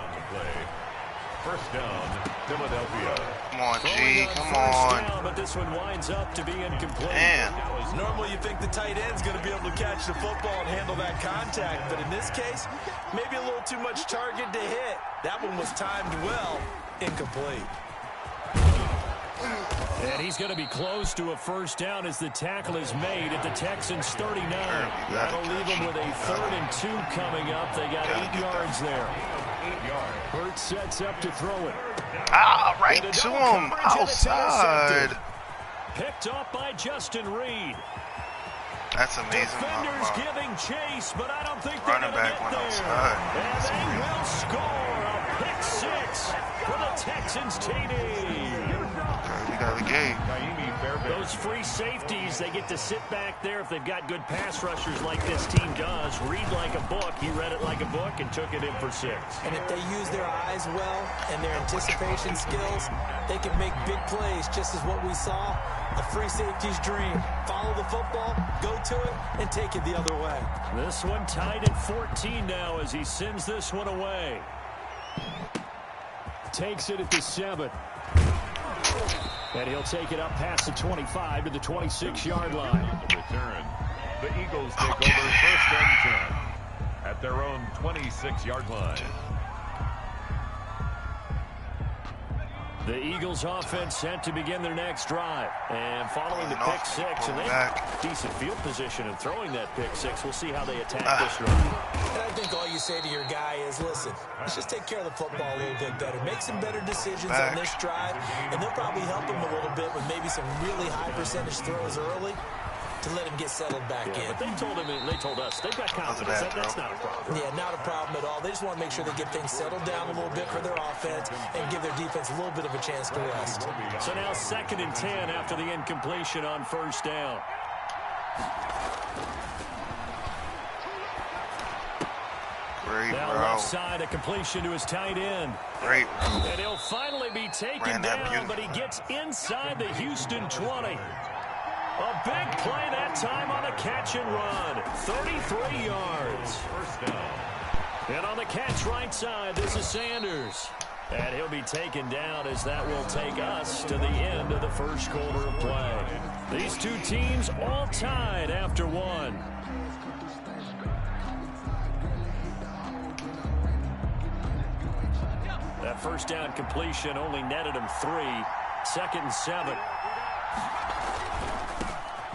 1st down, Philadelphia. Come on, G. Come on. Down, but this one winds up to be incomplete. Man. Normally you think the tight end's going to be able to catch the football and handle that contact, but in this case, maybe a little too much target to hit. That one was timed well, incomplete. And he's going to be close to a 1st down as the tackle is made at the Texans' 39. That'll leave them with a 3rd and 2 coming up. They got 8 yards there. 8 yards. Hurt sets up to throw it. Right to him, outside. Picked up by Justin Reed. That's amazing. Defenders giving chase, but I don't think they're Running going to back get went there. outside. And they will score a pick 6 for the Texans TD. We got the game. Those free safeties, they get to sit back there if they've got good pass rushers like this team does. Read like a book. He read it like a book and took it in for 6. And if they use their eyes well and their anticipation skills, they can make big plays, just as what we saw. A free safety's dream. Follow the football, go to it, and take it the other way. This one tied at 14 now as he sends this one away. Takes it at the 7. And he'll take it up past the 25 to the 26-yard line. Return. The Eagles take over 1st and 10 at their own 26-yard line. The Eagles offense set to begin their next drive. And following the pick six, and they have decent field position in throwing that pick six. We'll see how they attack this drive. And I think all you say to your guy is, listen, let's just take care of the football a little bit better. Make some better decisions on this drive, and they'll probably help him a little bit with maybe some really high percentage throws early to let him get settled back in. But they told him, and they told us, they've got confidence. That's not a problem. Yeah, not a problem at all. They just want to make sure they get things settled down a little bit for their offense and give their defense a little bit of a chance to rest. So now 2nd and 10 after the incompletion on 1st down. Great now route. left side, a completion to his tight end. Great. And he'll finally be taken down, but he gets inside the Houston 20. A big play that time on the catch and run. 33 yards. First down. And on the catch right side, this is Sanders. And he'll be taken down as that will take us to the end of the first quarter of play. These two teams all tied after one. That first down completion only netted him 3. 2nd and 7.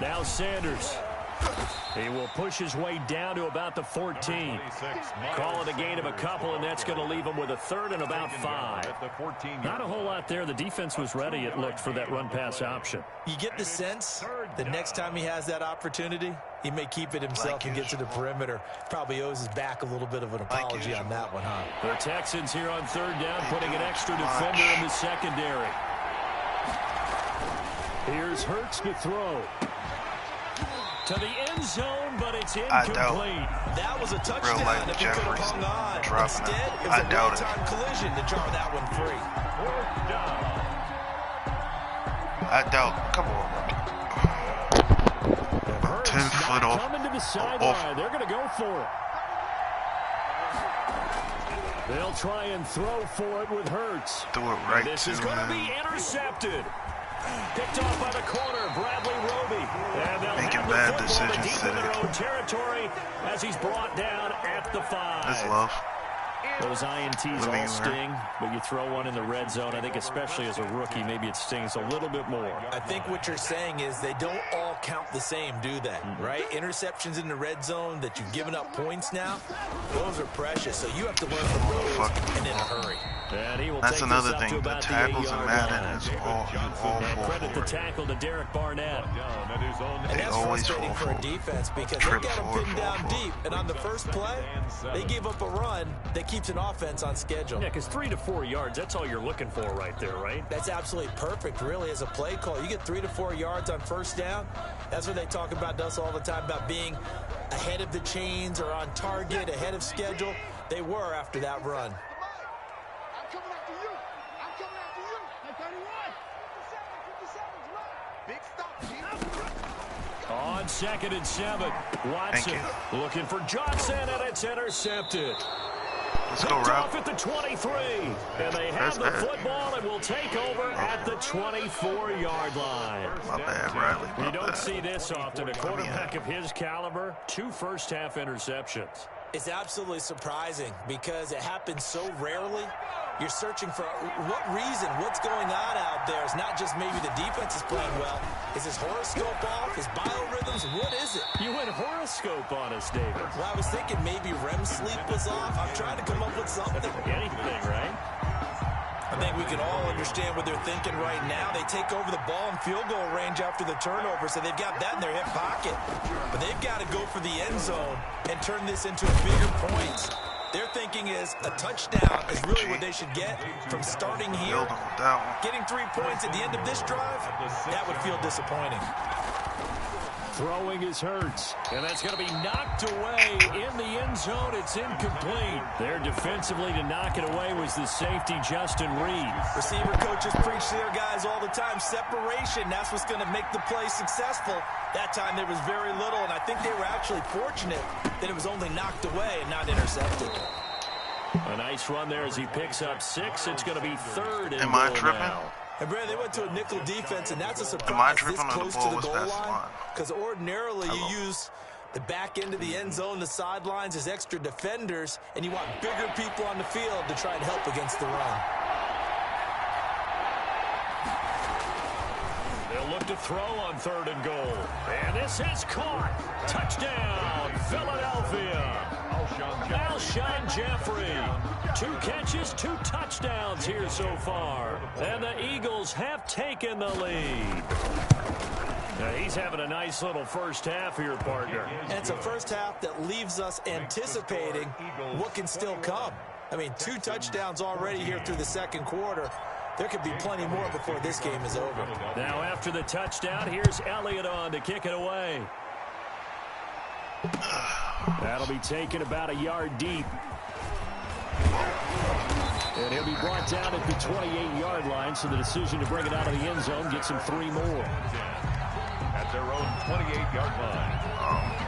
Now Sanders. He will push his way down to about the 14. Call it a gain of a couple, and that's going to leave him with a 3rd and about 5. Not a whole lot there. The defense was ready, it looked, for that run-pass option. You get the sense that next time he has that opportunity, he may keep it himself and get to the perimeter. Probably owes his back a little bit of an apology on that one, huh? The Texans here on 3rd down, putting an extra defender in the secondary. Here's Hurts to throw. To the end zone, but it's incomplete. That was a touchdown if he could have hung on. Instead, it was a one-time collision to draw that one free. I doubt. Come on. 10 foot off. Coming to the sideline. They're going to go for it. They'll try and throw for it with Hurts. Do it right to him. This is going to be intercepted. Picked off by the corner, Bradley Roby. And they'll making have bad the decisions deep in their own territory as he's brought down at the 5. That's love. Those INTs all sting, but you throw one in the red zone. I think especially as a rookie, maybe it stings a little bit more. I think what you're saying is they don't all count the same, do they? Right? Interceptions in the red zone that you've given up points now, those are precious. So you have to learn from those and in a hurry. And he will That's take another this up thing. to The about tackles in Madden is all credit the forward. tackle to Derek Barnett. And that's frustrating for a defense because they've got them pinned down deep. And on the first play, they gave up a run that keeps an offense on schedule. Yeah, because 3 to 4 yards, that's all you're looking for right there, right? That's absolutely perfect, really, as a play call. You get 3 to 4 yards on first down. That's what they talk about to us all the time, about being ahead of the chains or on target, ahead of schedule. They were after that run. I'm coming after you. I'm coming after you. Big stop, G. On 2nd and 7, Watson looking for Johnson, and it's intercepted. Let's go, Rob. Off at the 23, and they have the football and will take over at the 24-yard line. My bad, Riley. You don't see this often. A quarterback of his caliber, 2 first-half interceptions. It's absolutely surprising because it happens so rarely. You're searching for what reason, what's going on out there. It's not just maybe the defense is playing well. Is his horoscope off? His biorhythms? What is it? You went horoscope on us, David. Well, I was thinking maybe REM sleep was off. I'm trying to come up with something. Anything, right? I think we can all understand what they're thinking right now. They take over the ball in field goal range after the turnover, so they've got that in their hip pocket. But they've got to go for the end zone and turn this into bigger points. Their thinking is a touchdown is really what they should get from starting here. Getting 3 points at the end of this drive, that would feel disappointing. Throwing is Hurts, and that's going to be knocked away in the end zone. It's incomplete. There defensively to knock it away was the safety, Justin Reed. Receiver coaches preach to their guys all the time. Separation, that's what's going to make the play successful. That time there was very little, and I think they were actually fortunate that it was only knocked away and not intercepted. A nice run there as he picks up 6. It's going to be 3rd and Am I tripping? now. And Brad, they went to a nickel defense, and that's a surprise this close to the goal line. Because ordinarily you use the back end of the end zone, the sidelines as extra defenders, and you want bigger people on the field to try and help against the run. They'll look to throw on 3rd and goal. And this is caught. Touchdown, Philadelphia. Alshon Jeffrey. 2 catches, 2 touchdowns here so far. And the Eagles have taken the lead. Now he's having a nice little first half here, partner. And it's a first half that leaves us anticipating what can still come. I mean, 2 touchdowns already here through the second quarter. There could be plenty more before this game is over. Now after the touchdown, here's Elliott on to kick it away. That'll be taken about a yard deep. And he'll be brought down at the 28-yard line, so the decision to bring it out of the end zone gets him 3 more. At their own 28-yard line.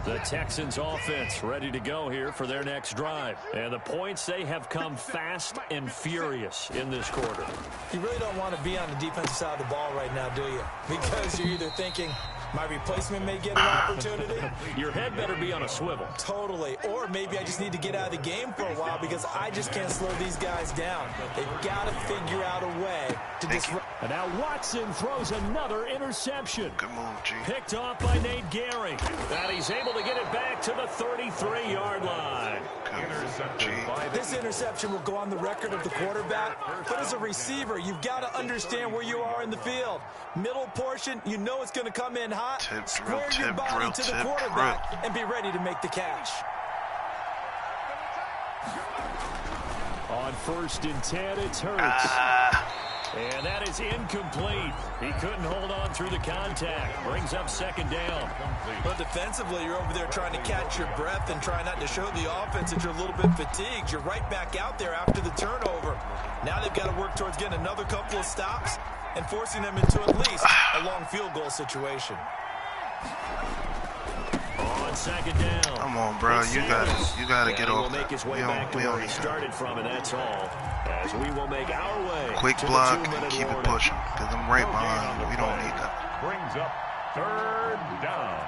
The Texans offense ready to go here for their next drive. And the points, they have come fast and furious in this quarter. You really don't want to be on the defensive side of the ball right now, do you? Because you're either thinking, my replacement may get an opportunity. Your head better be on a swivel. Totally. Or maybe I just need to get out of the game for a while because I just can't slow these guys down. They've got to figure out a way to disrupt. And now Watson throws another interception. Good move, G. Picked off by Nate Gehring. And he's able to get it back to the 33-yard line. This interception will go on the record of the quarterback, but as a receiver, you've got to understand where you are in the field. Middle portion, you know it's going to come in hot. Square your body to the quarterback and be ready to make the catch. On 1st and 10, it's Hurts. And that is incomplete. He couldn't hold on through the contact. Brings up 2nd down. But defensively, you're over there trying to catch your breath and try not to show the offense that you're a little bit fatigued. You're right back out there after the turnover. Now they've got to work towards getting another couple of stops and forcing them into at least a long field goal situation. On 2nd down. Come on, bro. You gotta get off that. We don't need started from, and that's all. As we will make our way. Quick block and keep it pushing, because I'm right behind you. We don't need that. Brings up 3rd down.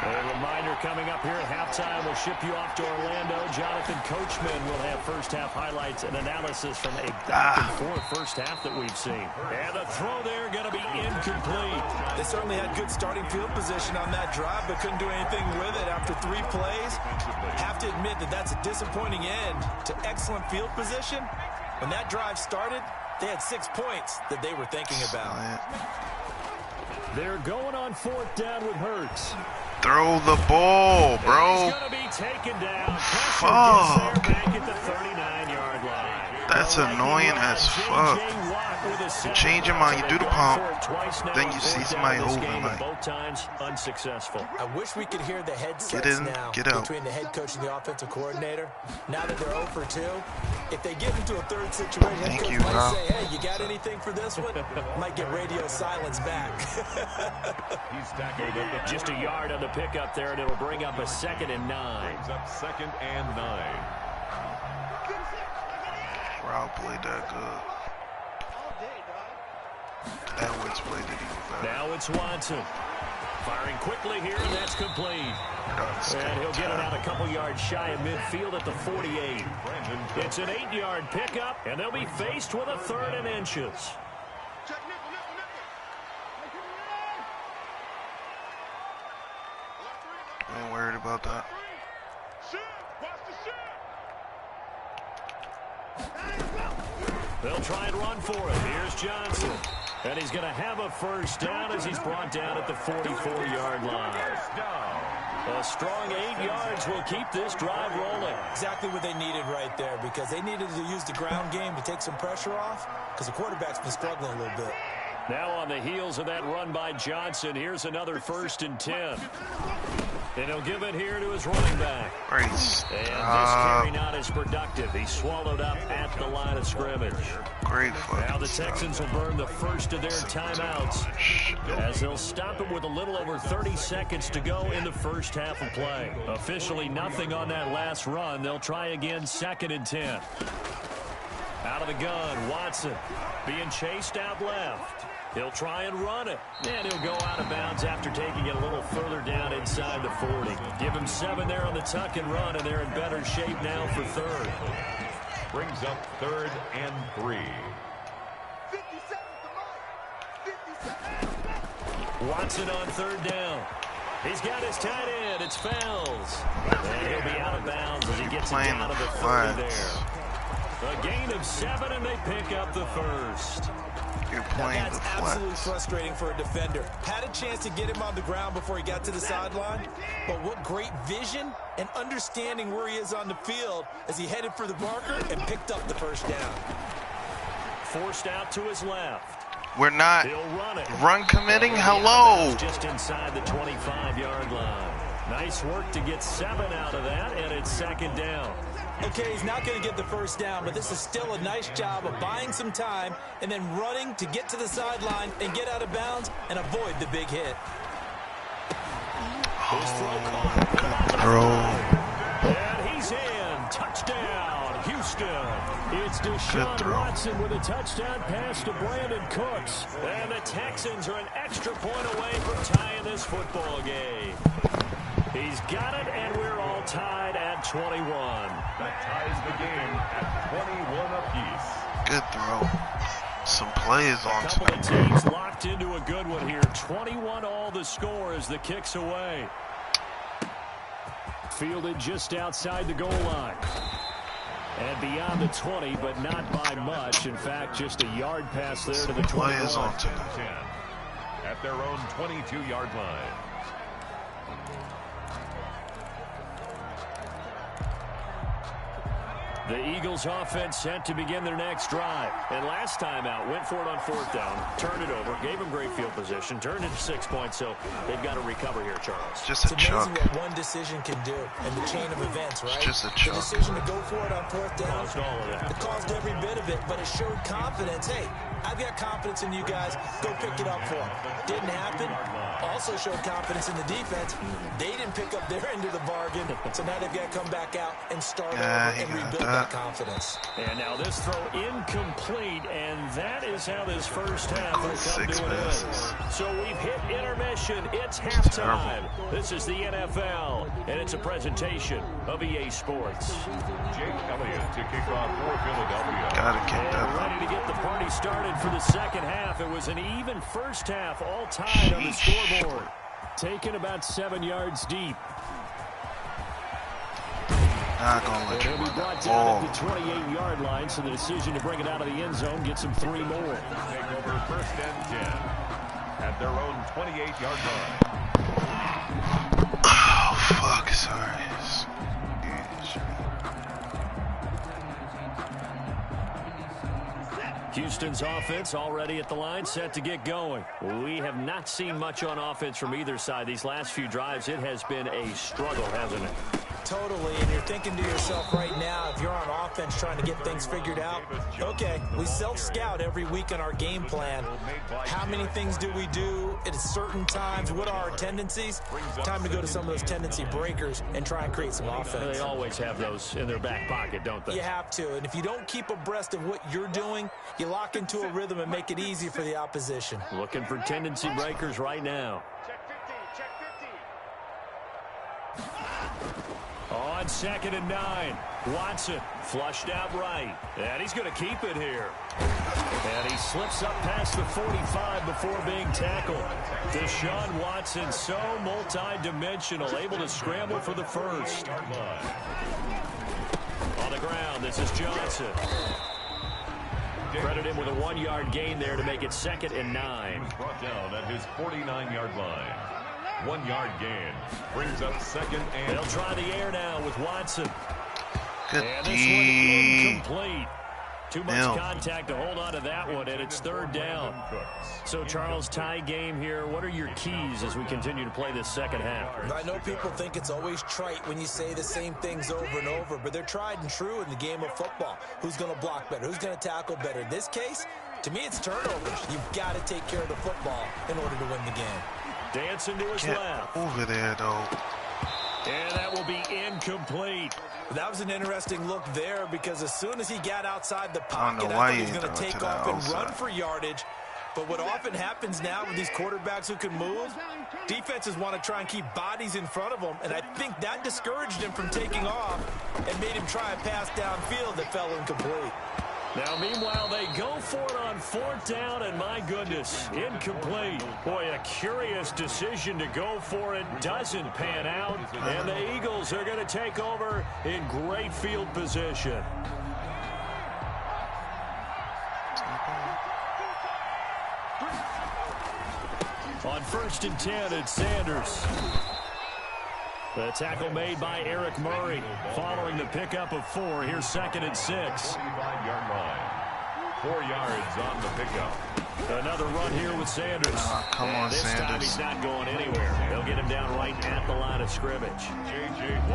A reminder coming up here at halftime. We'll ship you off to Orlando. Jonathan Coachman will have first half highlights and analysis from a back-and-forth first half that we've seen. And the throw there going to be incomplete. They certainly had good starting field position on that drive, but couldn't do anything with it after 3 plays. Have to admit that that's a disappointing end to excellent field position. When that drive started, they had 6 points that they were thinking about. They're going on 4th down with Hurts. Throw the ball, bro. He's going to be taken down. Fuck. Back at the 39-yard line. That's annoying as fuck. You change your mind, you do the pump, then you see somebody holding like. Both times unsuccessful. I wish we could hear the headsets now between the head coach and the offensive coordinator. Now that they're 0 for 2, if they get into a 3rd situation, head coach might say, hey, you got anything for this one? Might get radio silence back. He's tackled at the just a yard on the pickup there, and it'll bring up a 2nd and 9. Brings up 2nd and 9. Route played that good. Edwards played it even better. Now it's Watson. Firing quickly here, and that's complete. And he'll get it out a couple yards shy of midfield at the 48. It's an 8-yard pickup, and they'll be faced with a 3rd and inches. I ain't worried about that. They'll try and run for it. Here's Johnson. And he's going to have a first down as he's brought down at the 44-yard line. A strong 8 yards will keep this drive rolling. Exactly what they needed right there, because they needed to use the ground game to take some pressure off, because the quarterback's been struggling a little bit. Now on the heels of that run by Johnson, here's another 1st and 10. And he'll give it here to his running back. Great. And this carry not as productive. He's swallowed up at the line of scrimmage. Great. Now the Texans will burn the first of their timeouts as they'll stop it with a little over 30 seconds to go in the first half of play. Officially nothing on that last run. They'll try again 2nd and 10. Out of the gun, Watson being chased out left. He'll try and run it. And he'll go out of bounds after taking it a little further down inside the 40. Give him 7 there on the tuck and run, and they're in better shape now for third. Brings up 3rd and 3. Watson on 3rd down. He's got his tight end. It's Fells. And he'll be out of bounds as he gets it down to the 30 there. A gain of 7, and they pick up the first. That's absolutely frustrating for a defender. Had a chance to get him on the ground before he got to the sideline, but what great vision and understanding where he is on the field as he headed for the marker and picked up the first down. Forced out to his left. We're not run committing. Hello. Just inside the 25-yard line. Nice work to get 7 out of that, and it's 2nd down. Okay, he's not going to get the first down, but this is still a nice job of buying some time and then running to get to the sideline and get out of bounds and avoid the big hit. And he's in. Touchdown, Houston. It's Deshaun Watson with a touchdown pass to Brandon Cooks. And the Texans are an extra point away from tying this football game. He's got it, and we're all tied at 21. That ties the game at 21 apiece. Good throw. Some plays on A couple of teams locked into a good one here. 21 all the score as the kick's away. Fielded just outside the goal line. And beyond the 20, but not by much. In fact, just a yard pass there to the 21. At their own 22-yard line. The Eagles offense set to begin their next drive. And last time out, went for it on 4th down, turned it over, gave them great field position, turned it to 6 points, so they've got to recover here, Charles. Just a chunk. It's amazing what one decision can do in the chain of events, right? It's just a chunk. The decision to go for it on 4th down, Caused all of that. it caused every bit of it, but it showed confidence. Hey, I've got confidence in you guys. Go pick it up for them. Didn't happen. Also showed confidence in the defense. They didn't pick up their end of the bargain, so now they've got to come back out and start over and rebuild that confidence. And now this throw incomplete, and that is how this first half will come to an end. So we've hit intermission. It's halftime. This is the NFL, and it's a presentation of EA Sports. Jake Elliott to kick off for Philadelphia. Gotta kick that And ready to get the party started for the second half. It was an even first half, all tied on the scoreboard. Taken about 7 yards deep. Not gonna let you He'll be run brought that down ball. at the 28-yard line, so the decision to bring it out of the end zone gets him 3 more. Take over 1st and 10 at their own 28-yard line. Oh, fuck, sorry. Houston's offense already at the line, set to get going. We have not seen much on offense from either side. These last few drives, it has been a struggle, hasn't it? Totally, and you're thinking to yourself right now, if you're on offense trying to get things figured out, okay, we self-scout every week on our game plan. How many things do we do at certain times? What are our tendencies? Time to go to some of those tendency breakers and try and create some offense. They always have those in their back pocket, don't they? You have to, and if you don't keep abreast of what you're doing, you lock into a rhythm and make it easy for the opposition. Looking for tendency breakers right now. On 2nd and 9, Watson flushed out right, and he's going to keep it here. And he slips up past the 45 before being tackled. Deshaun Watson, so multi-dimensional, able to scramble for the first. On the ground, this is Johnson. Credit him with a 1-yard gain there to make it 2nd and 9. Brought down at his 49-yard line. 1-yard gain brings up 2nd and. They'll try the air now with Watson. Good And this one incomplete. Too much contact to hold on to that one, and it's 3rd down. So, Charles, tie game here. What are your keys as we continue to play this second half? I know people think it's always trite when you say the same things over and over, but they're tried and true in the game of football. Who's going to block better? Who's going to tackle better? In this case, to me, it's turnovers. You've got to take care of the football in order to win the game. Dancing to his left. Over there, though. And that will be incomplete. That was an interesting look there because as soon as he got outside the I don't pocket, know why I thought he he was going to threw it take to off the and run outside. for yardage. But what often happens now with these quarterbacks who can move, defenses want to try and keep bodies in front of them, and I think that discouraged him from taking off and made him try a pass downfield that fell incomplete. Now, meanwhile, they go for it on 4th down, and my goodness, incomplete. Boy, a curious decision to go for it. Doesn't pan out, and the Eagles are going to take over in great field position. On 1st and 10, it's Sanders. The tackle made by Eric Murray. Following the pickup of 4, here's 2nd and 6. 35-yard line. 4 yards on the pickup. Another run here with Sanders. Come on, this Sanders. time he's not going anywhere. They'll get him down right at the line of scrimmage.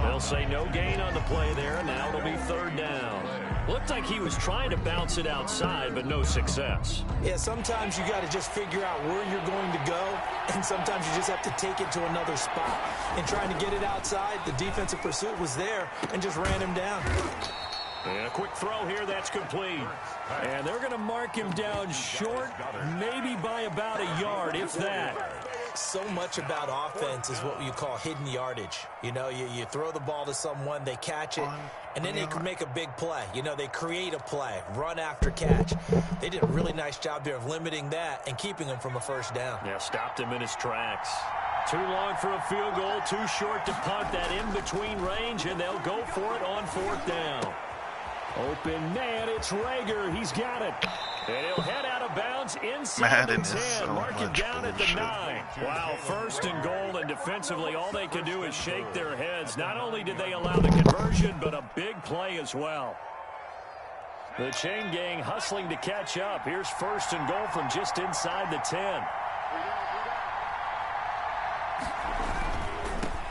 They'll say no gain on the play there. Now it'll be 3rd down. Looked like he was trying to bounce it outside, but no success. Yeah, sometimes you got to just figure out where you're going to go, and sometimes you just have to take it to another spot. And trying to get it outside, the defensive pursuit was there and just ran him down. And a quick throw here, that's complete. And they're going to mark him down short, maybe by about a yard, if that. So much about offense is what you call hidden yardage. You know, you throw the ball to someone, they catch it, and then they can make a big play. You know, they create a play, run after catch. They did a really nice job there of limiting that and keeping him from a 1st down. Yeah, stopped him in his tracks. Too long for a field goal, too short to punt that in-between range, and they'll go for it on 4th down. Open man, it's Rager. He's got it. And he'll head out of bounds inside the 10. So Mark it down bullshit. at the 9. Wow, 1st and goal, and defensively all they can do is shake their heads. Not only did they allow the conversion, but a big play as well. The chain gang hustling to catch up. Here's 1st and goal from just inside the 10.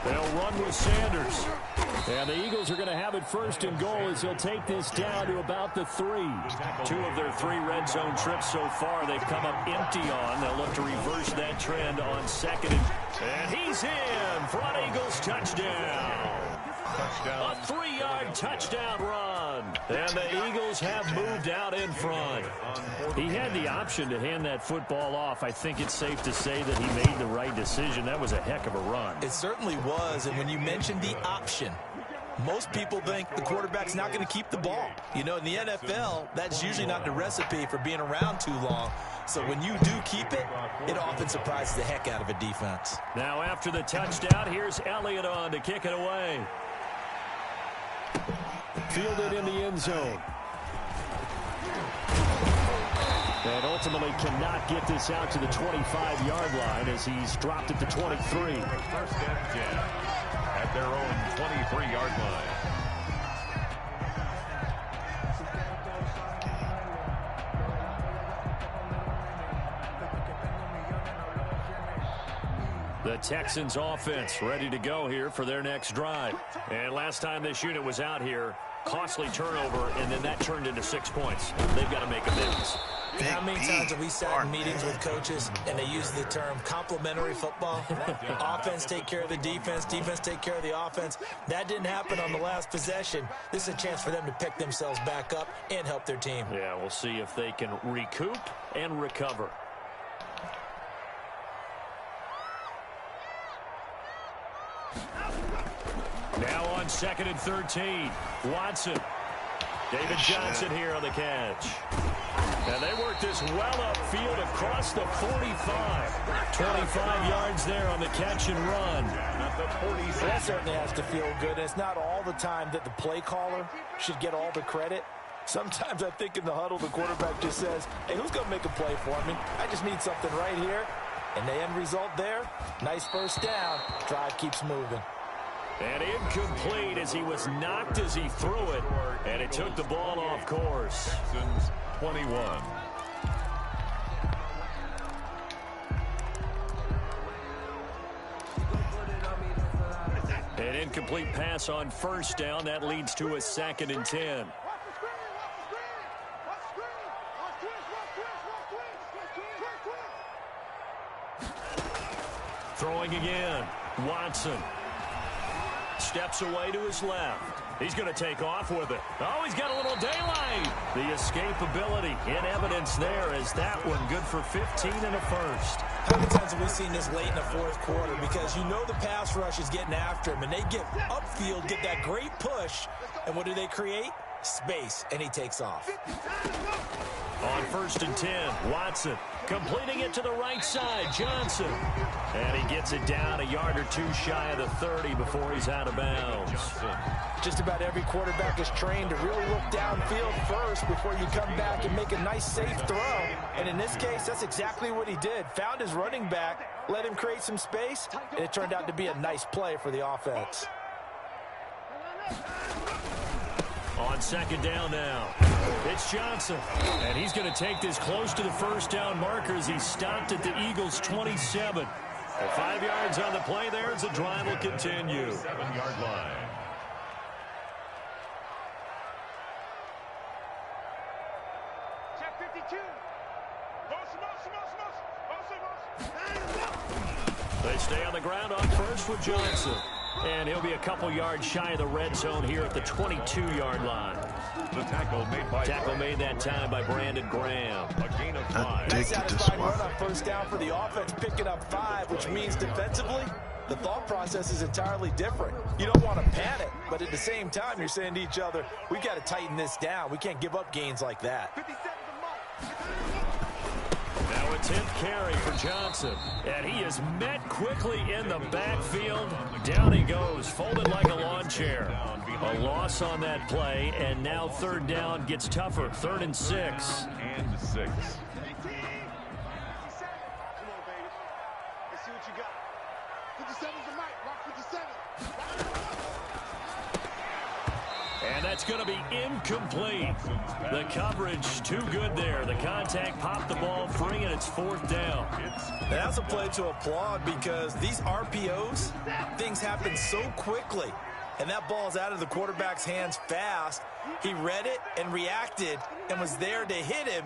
They'll run with Sanders. And the Eagles are going to have it 1st and goal as they'll take this down to about the 3. 2 of their 3 red zone trips so far they've come up empty on. They'll look to reverse that trend on 2nd. And he's in. Front Eagles touchdown. A 3-yard touchdown run. And the Eagles have moved out in front. He had the option to hand that football off. I think it's safe to say that he made the right decision. That was a heck of a run. It certainly was, and when you mentioned the option, most people think the quarterback's not going to keep the ball. You know, in the NFL, that's usually not the recipe for being around too long. So when you do keep it, it often surprises the heck out of a defense. Now after the touchdown, here's Elliott on to kick it away. Fielded in the end zone. And ultimately cannot get this out to the 25-yard line as he's dropped at the 23. 1st and 10 at their own 23-yard line. The Texans offense ready to go here for their next drive. And last time this unit was out here, costly turnover, and then that turned into 6 points. They've got to make amends. How many times have we sat in meetings with coaches and they use the term complementary football? Offense take care of the defense, defense take care of the offense. That didn't happen on the last possession. This is a chance for them to pick themselves back up and help their team. Yeah, we'll see if they can recoup and recover. Now on 2nd and 13, Watson. David Johnson here on the catch. And they work this well upfield across the 45. 25 yards there on the catch and run. That certainly has to feel good. And it's not all the time that the play caller should get all the credit. Sometimes I think in the huddle, the quarterback just says, hey, who's going to make a play for me? I just need something right here. And the end result there, nice 1st down. Drive keeps moving. And incomplete as he was knocked as he threw it. And it took the ball off course. 21. An incomplete pass on 1st down. That leads to a 2nd and 10. Throwing again. Watson. Steps away to his left. He's going to take off with it. Oh, he's got a little daylight. The escapability in evidence there as that one good for 15 and a first. How many times have we seen this late in the fourth quarter? Because you know the pass rush is getting after him, and they get upfield, get that great push, and what do they create? Space, and he takes off. On 1st and 10, Watson completing it to the right side. Johnson. And he gets it down a yard or two shy of the 30 before he's out of bounds. Just about every quarterback is trained to really look downfield first before you come back and make a nice, safe throw. And in this case, that's exactly what he did. Found his running back, let him create some space, and it turned out to be a nice play for the offense. On 2nd down now, it's Johnson. And he's going to take this close to the first down marker as he stopped at the Eagles' 27. 5 yards on the play there as the drive will continue. 7-yard line. Check 52. They stay on the ground on first with Johnson. And he'll be a couple yards shy of the red zone here at the 22-yard line. The tackle made that time by Brandon Graham. A gain of 5. Nice satisfying run on first down for the offense, picking up 5, which means defensively, the thought process is entirely different. You don't want to panic, but at the same time, you're saying to each other, we got to tighten this down. We can't give up gains like that. Now a 10th carry for Johnson. And he is met quickly in the backfield. Down he goes, folded like a lawn chair. A loss on that play, and now 3rd down gets tougher. 3rd and 6. And 6. Come on, baby. Let's see what you got. 57's the mic. Rock 57. And that's going to be incomplete. The coverage too good there. The contact popped the ball free, and it's 4th down. That's a play to applaud because these RPOs, things happen so quickly. And that ball's out of the quarterback's hands fast. He read it and reacted and was there to hit him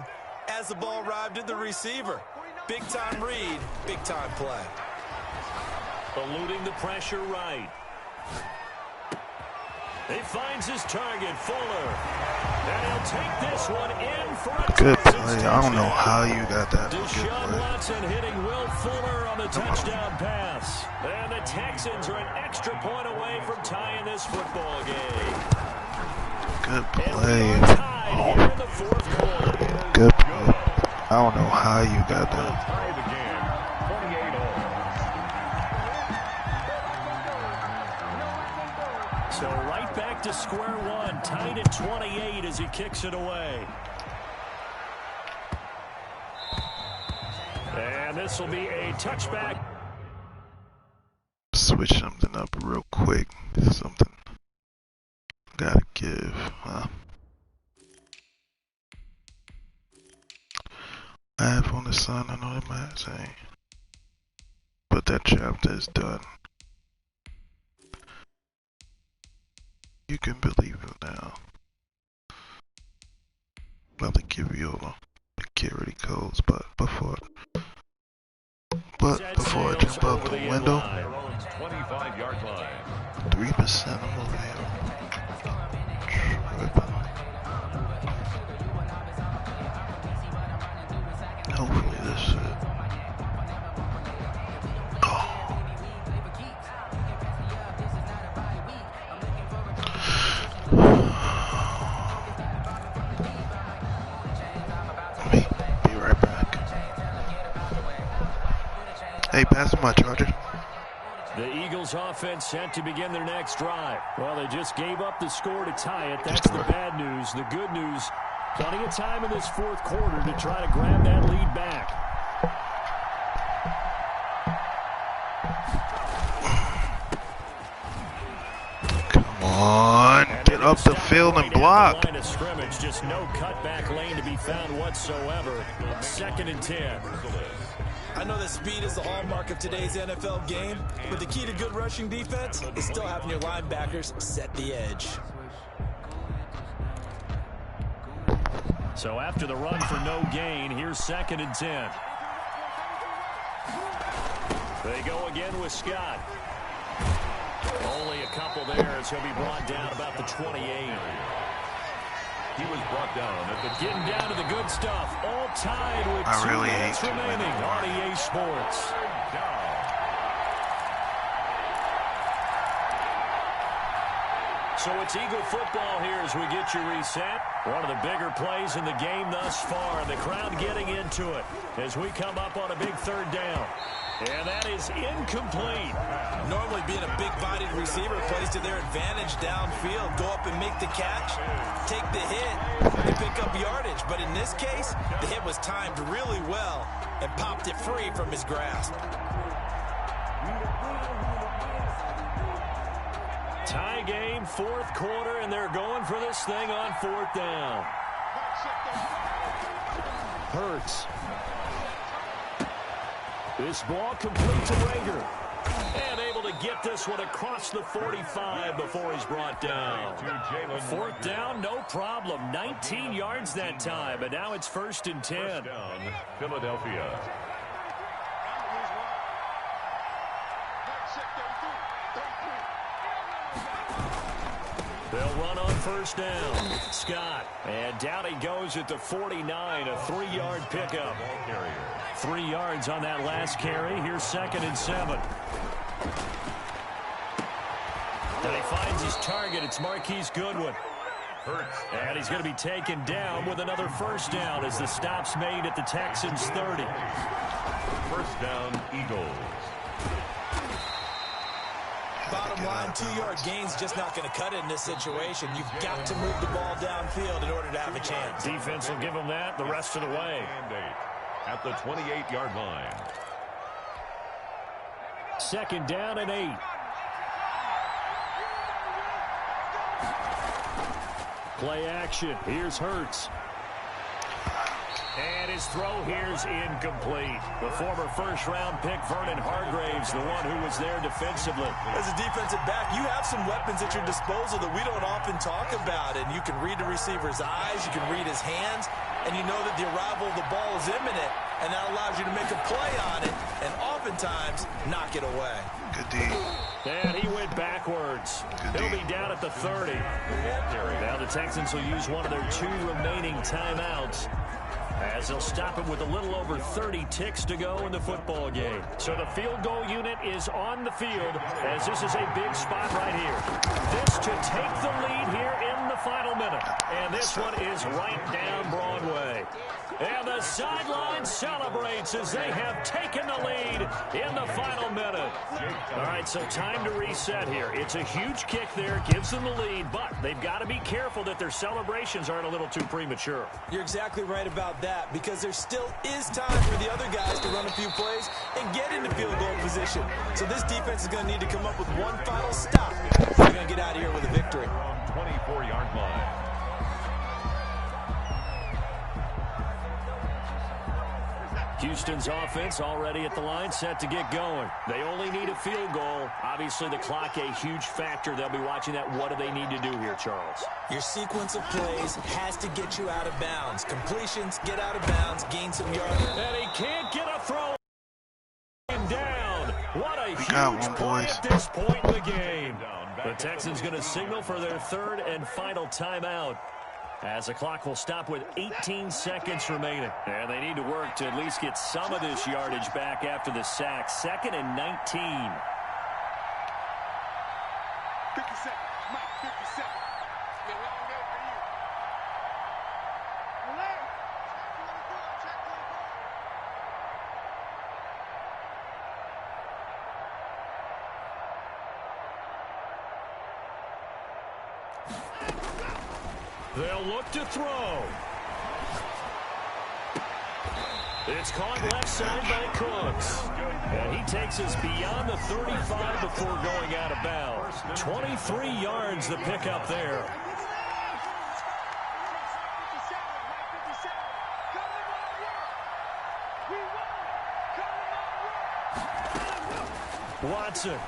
as the ball arrived at the receiver. Big-time read, big-time play. Eluding the pressure right. He finds his target, Fuller. And he'll take this one in for a good play. touchdown. I don't know how you got that. Deshaun Watson hitting Will Fuller on the touchdown pass. And the Texans are an extra point away from tying this football game. Good play. Here in the 4th quarter. Good play. I don't know how you got that. Tie the game. 28-all. So right back to square one, tied at 28 as he kicks it away. And this will be a touchback. Switch something up real quick. Something gotta give, huh? I have on the sun, I know it might say. But that chapter is done. You can believe it now. About to give you all the security codes, but before I jump out the window, 25-yard line. 3% I'm over here. Tripping. Hopefully this shit. Be right back. Hey, pass my charger. The Eagles offense set to begin their next drive. Well, they just gave up the score to tie it. That's the bad news. The good news, plenty of time in this 4th quarter to try to grab that lead back. Come on, get up the field and block. Line of scrimmage, just no cutback lane to be found whatsoever. 2nd and 10. I know that speed is the hallmark of today's NFL game, but the key to good rushing defense is still having your linebackers set the edge. So after the run for no gain, here's 2nd and 10. They go again with Scott. Only a couple there as he'll be brought down about the 28. He was brought down at the getting down to the good stuff. All tied with I 2 really minutes hate to win remaining the on EA Sports. So it's Eagle football here as we get you reset. One of the bigger plays in the game thus far. The crowd getting into it as we come up on a big third down. And that is incomplete. Normally being a big-bodied receiver plays to their advantage downfield. Go up and make the catch, take the hit, and pick up yardage. But in this case, the hit was timed really well and popped it free from his grasp. Tie game, fourth quarter, and they're going for this thing on fourth down. Hurts. This ball complete to Rager. And able to get this one across the 45 before he's brought down. Fourth down, no problem. 19 yards that time, and now it's 1st and 10. First down, Philadelphia. They'll run on first down. Scott. And down he goes at the 49, a 3-yard pickup. 3 yards on that last carry. Here's 2nd and 7. And he finds his target. It's Marquise Goodwin. And he's going to be taken down with another first down as the stop's made at the Texans' 30. First down, Eagles. Bottom line, 2-yard gain's just not going to cut it in this situation. You've got to move the ball downfield in order to have a chance. Defense will give them that the rest of the way. At the 28-yard line. 2nd down and 8. Play action. Here's Hurts. And his throw here's incomplete. The former first-round pick, Vernon Hargraves, the one who was there defensively. As a defensive back, you have some weapons at your disposal that we don't often talk about. And you can read the receiver's eyes, you can read his hands, and you know that the arrival of the ball is imminent. And that allows you to make a play on it and oftentimes knock it away. Good D. And he went backwards. He'll be down at the 30. Now the Texans will use one of their 2 remaining timeouts, as they'll stop him with a little over 30 ticks to go in the football game. So the field goal unit is on the field, as this is a big spot right here. This to take the lead here in the final minute. And this one is right down Broadway. And the sideline celebrates as they have taken the lead in the final minute. All right, so time to reset here. It's a huge kick there, gives them the lead, but they've got to be careful that their celebrations aren't a little too premature. You're exactly right about that, because there still is time for the other guys to run a few plays and get into field goal position. So this defense is going to need to come up with one final stop if they're going to get out of here with a victory. 24-yard line. Houston's offense already at the line, set to get going. They only need a field goal. Obviously, the clock a huge factor. They'll be watching that. What do they need to do here, Charles? Your sequence of plays has to get you out of bounds. Completions, get out of bounds, gain some yards. And he can't get a throw down. What a huge play at this point in the game. The Texans going to signal for their 3rd and final timeout, as the clock will stop with 18 seconds remaining. And they need to work to at least get some of this yardage back after the sack. 2nd and 19. 50 seconds, Mike, 50 seconds. It's been a long day for you. They'll look to throw. It's caught left side by Cooks. And he takes us beyond the 35 before going out of bounds. 23 yards the pickup there. Watson.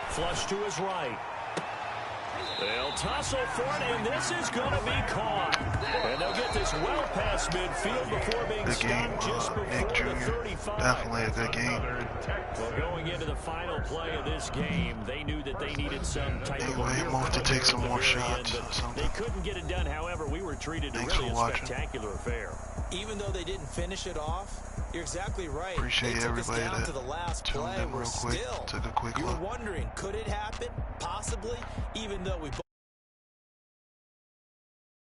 Flush to his right. They'll tussle for it, and this is going to be caught. And they'll get this well past midfield before being stopped just before the 35. Definitely a good game. Well, going into the final play of this game, they knew that they needed some type of a Anyway, to take some more shots or they something. couldn't get it done. However, we were treated to Thanks really for a watching. spectacular affair. Even though they didn't finish it off, you're exactly right. Appreciate they took everybody us down that to the last tuned play. in We're real quick. still, Took a quick you're look. wondering, could it happen? Possibly, even though we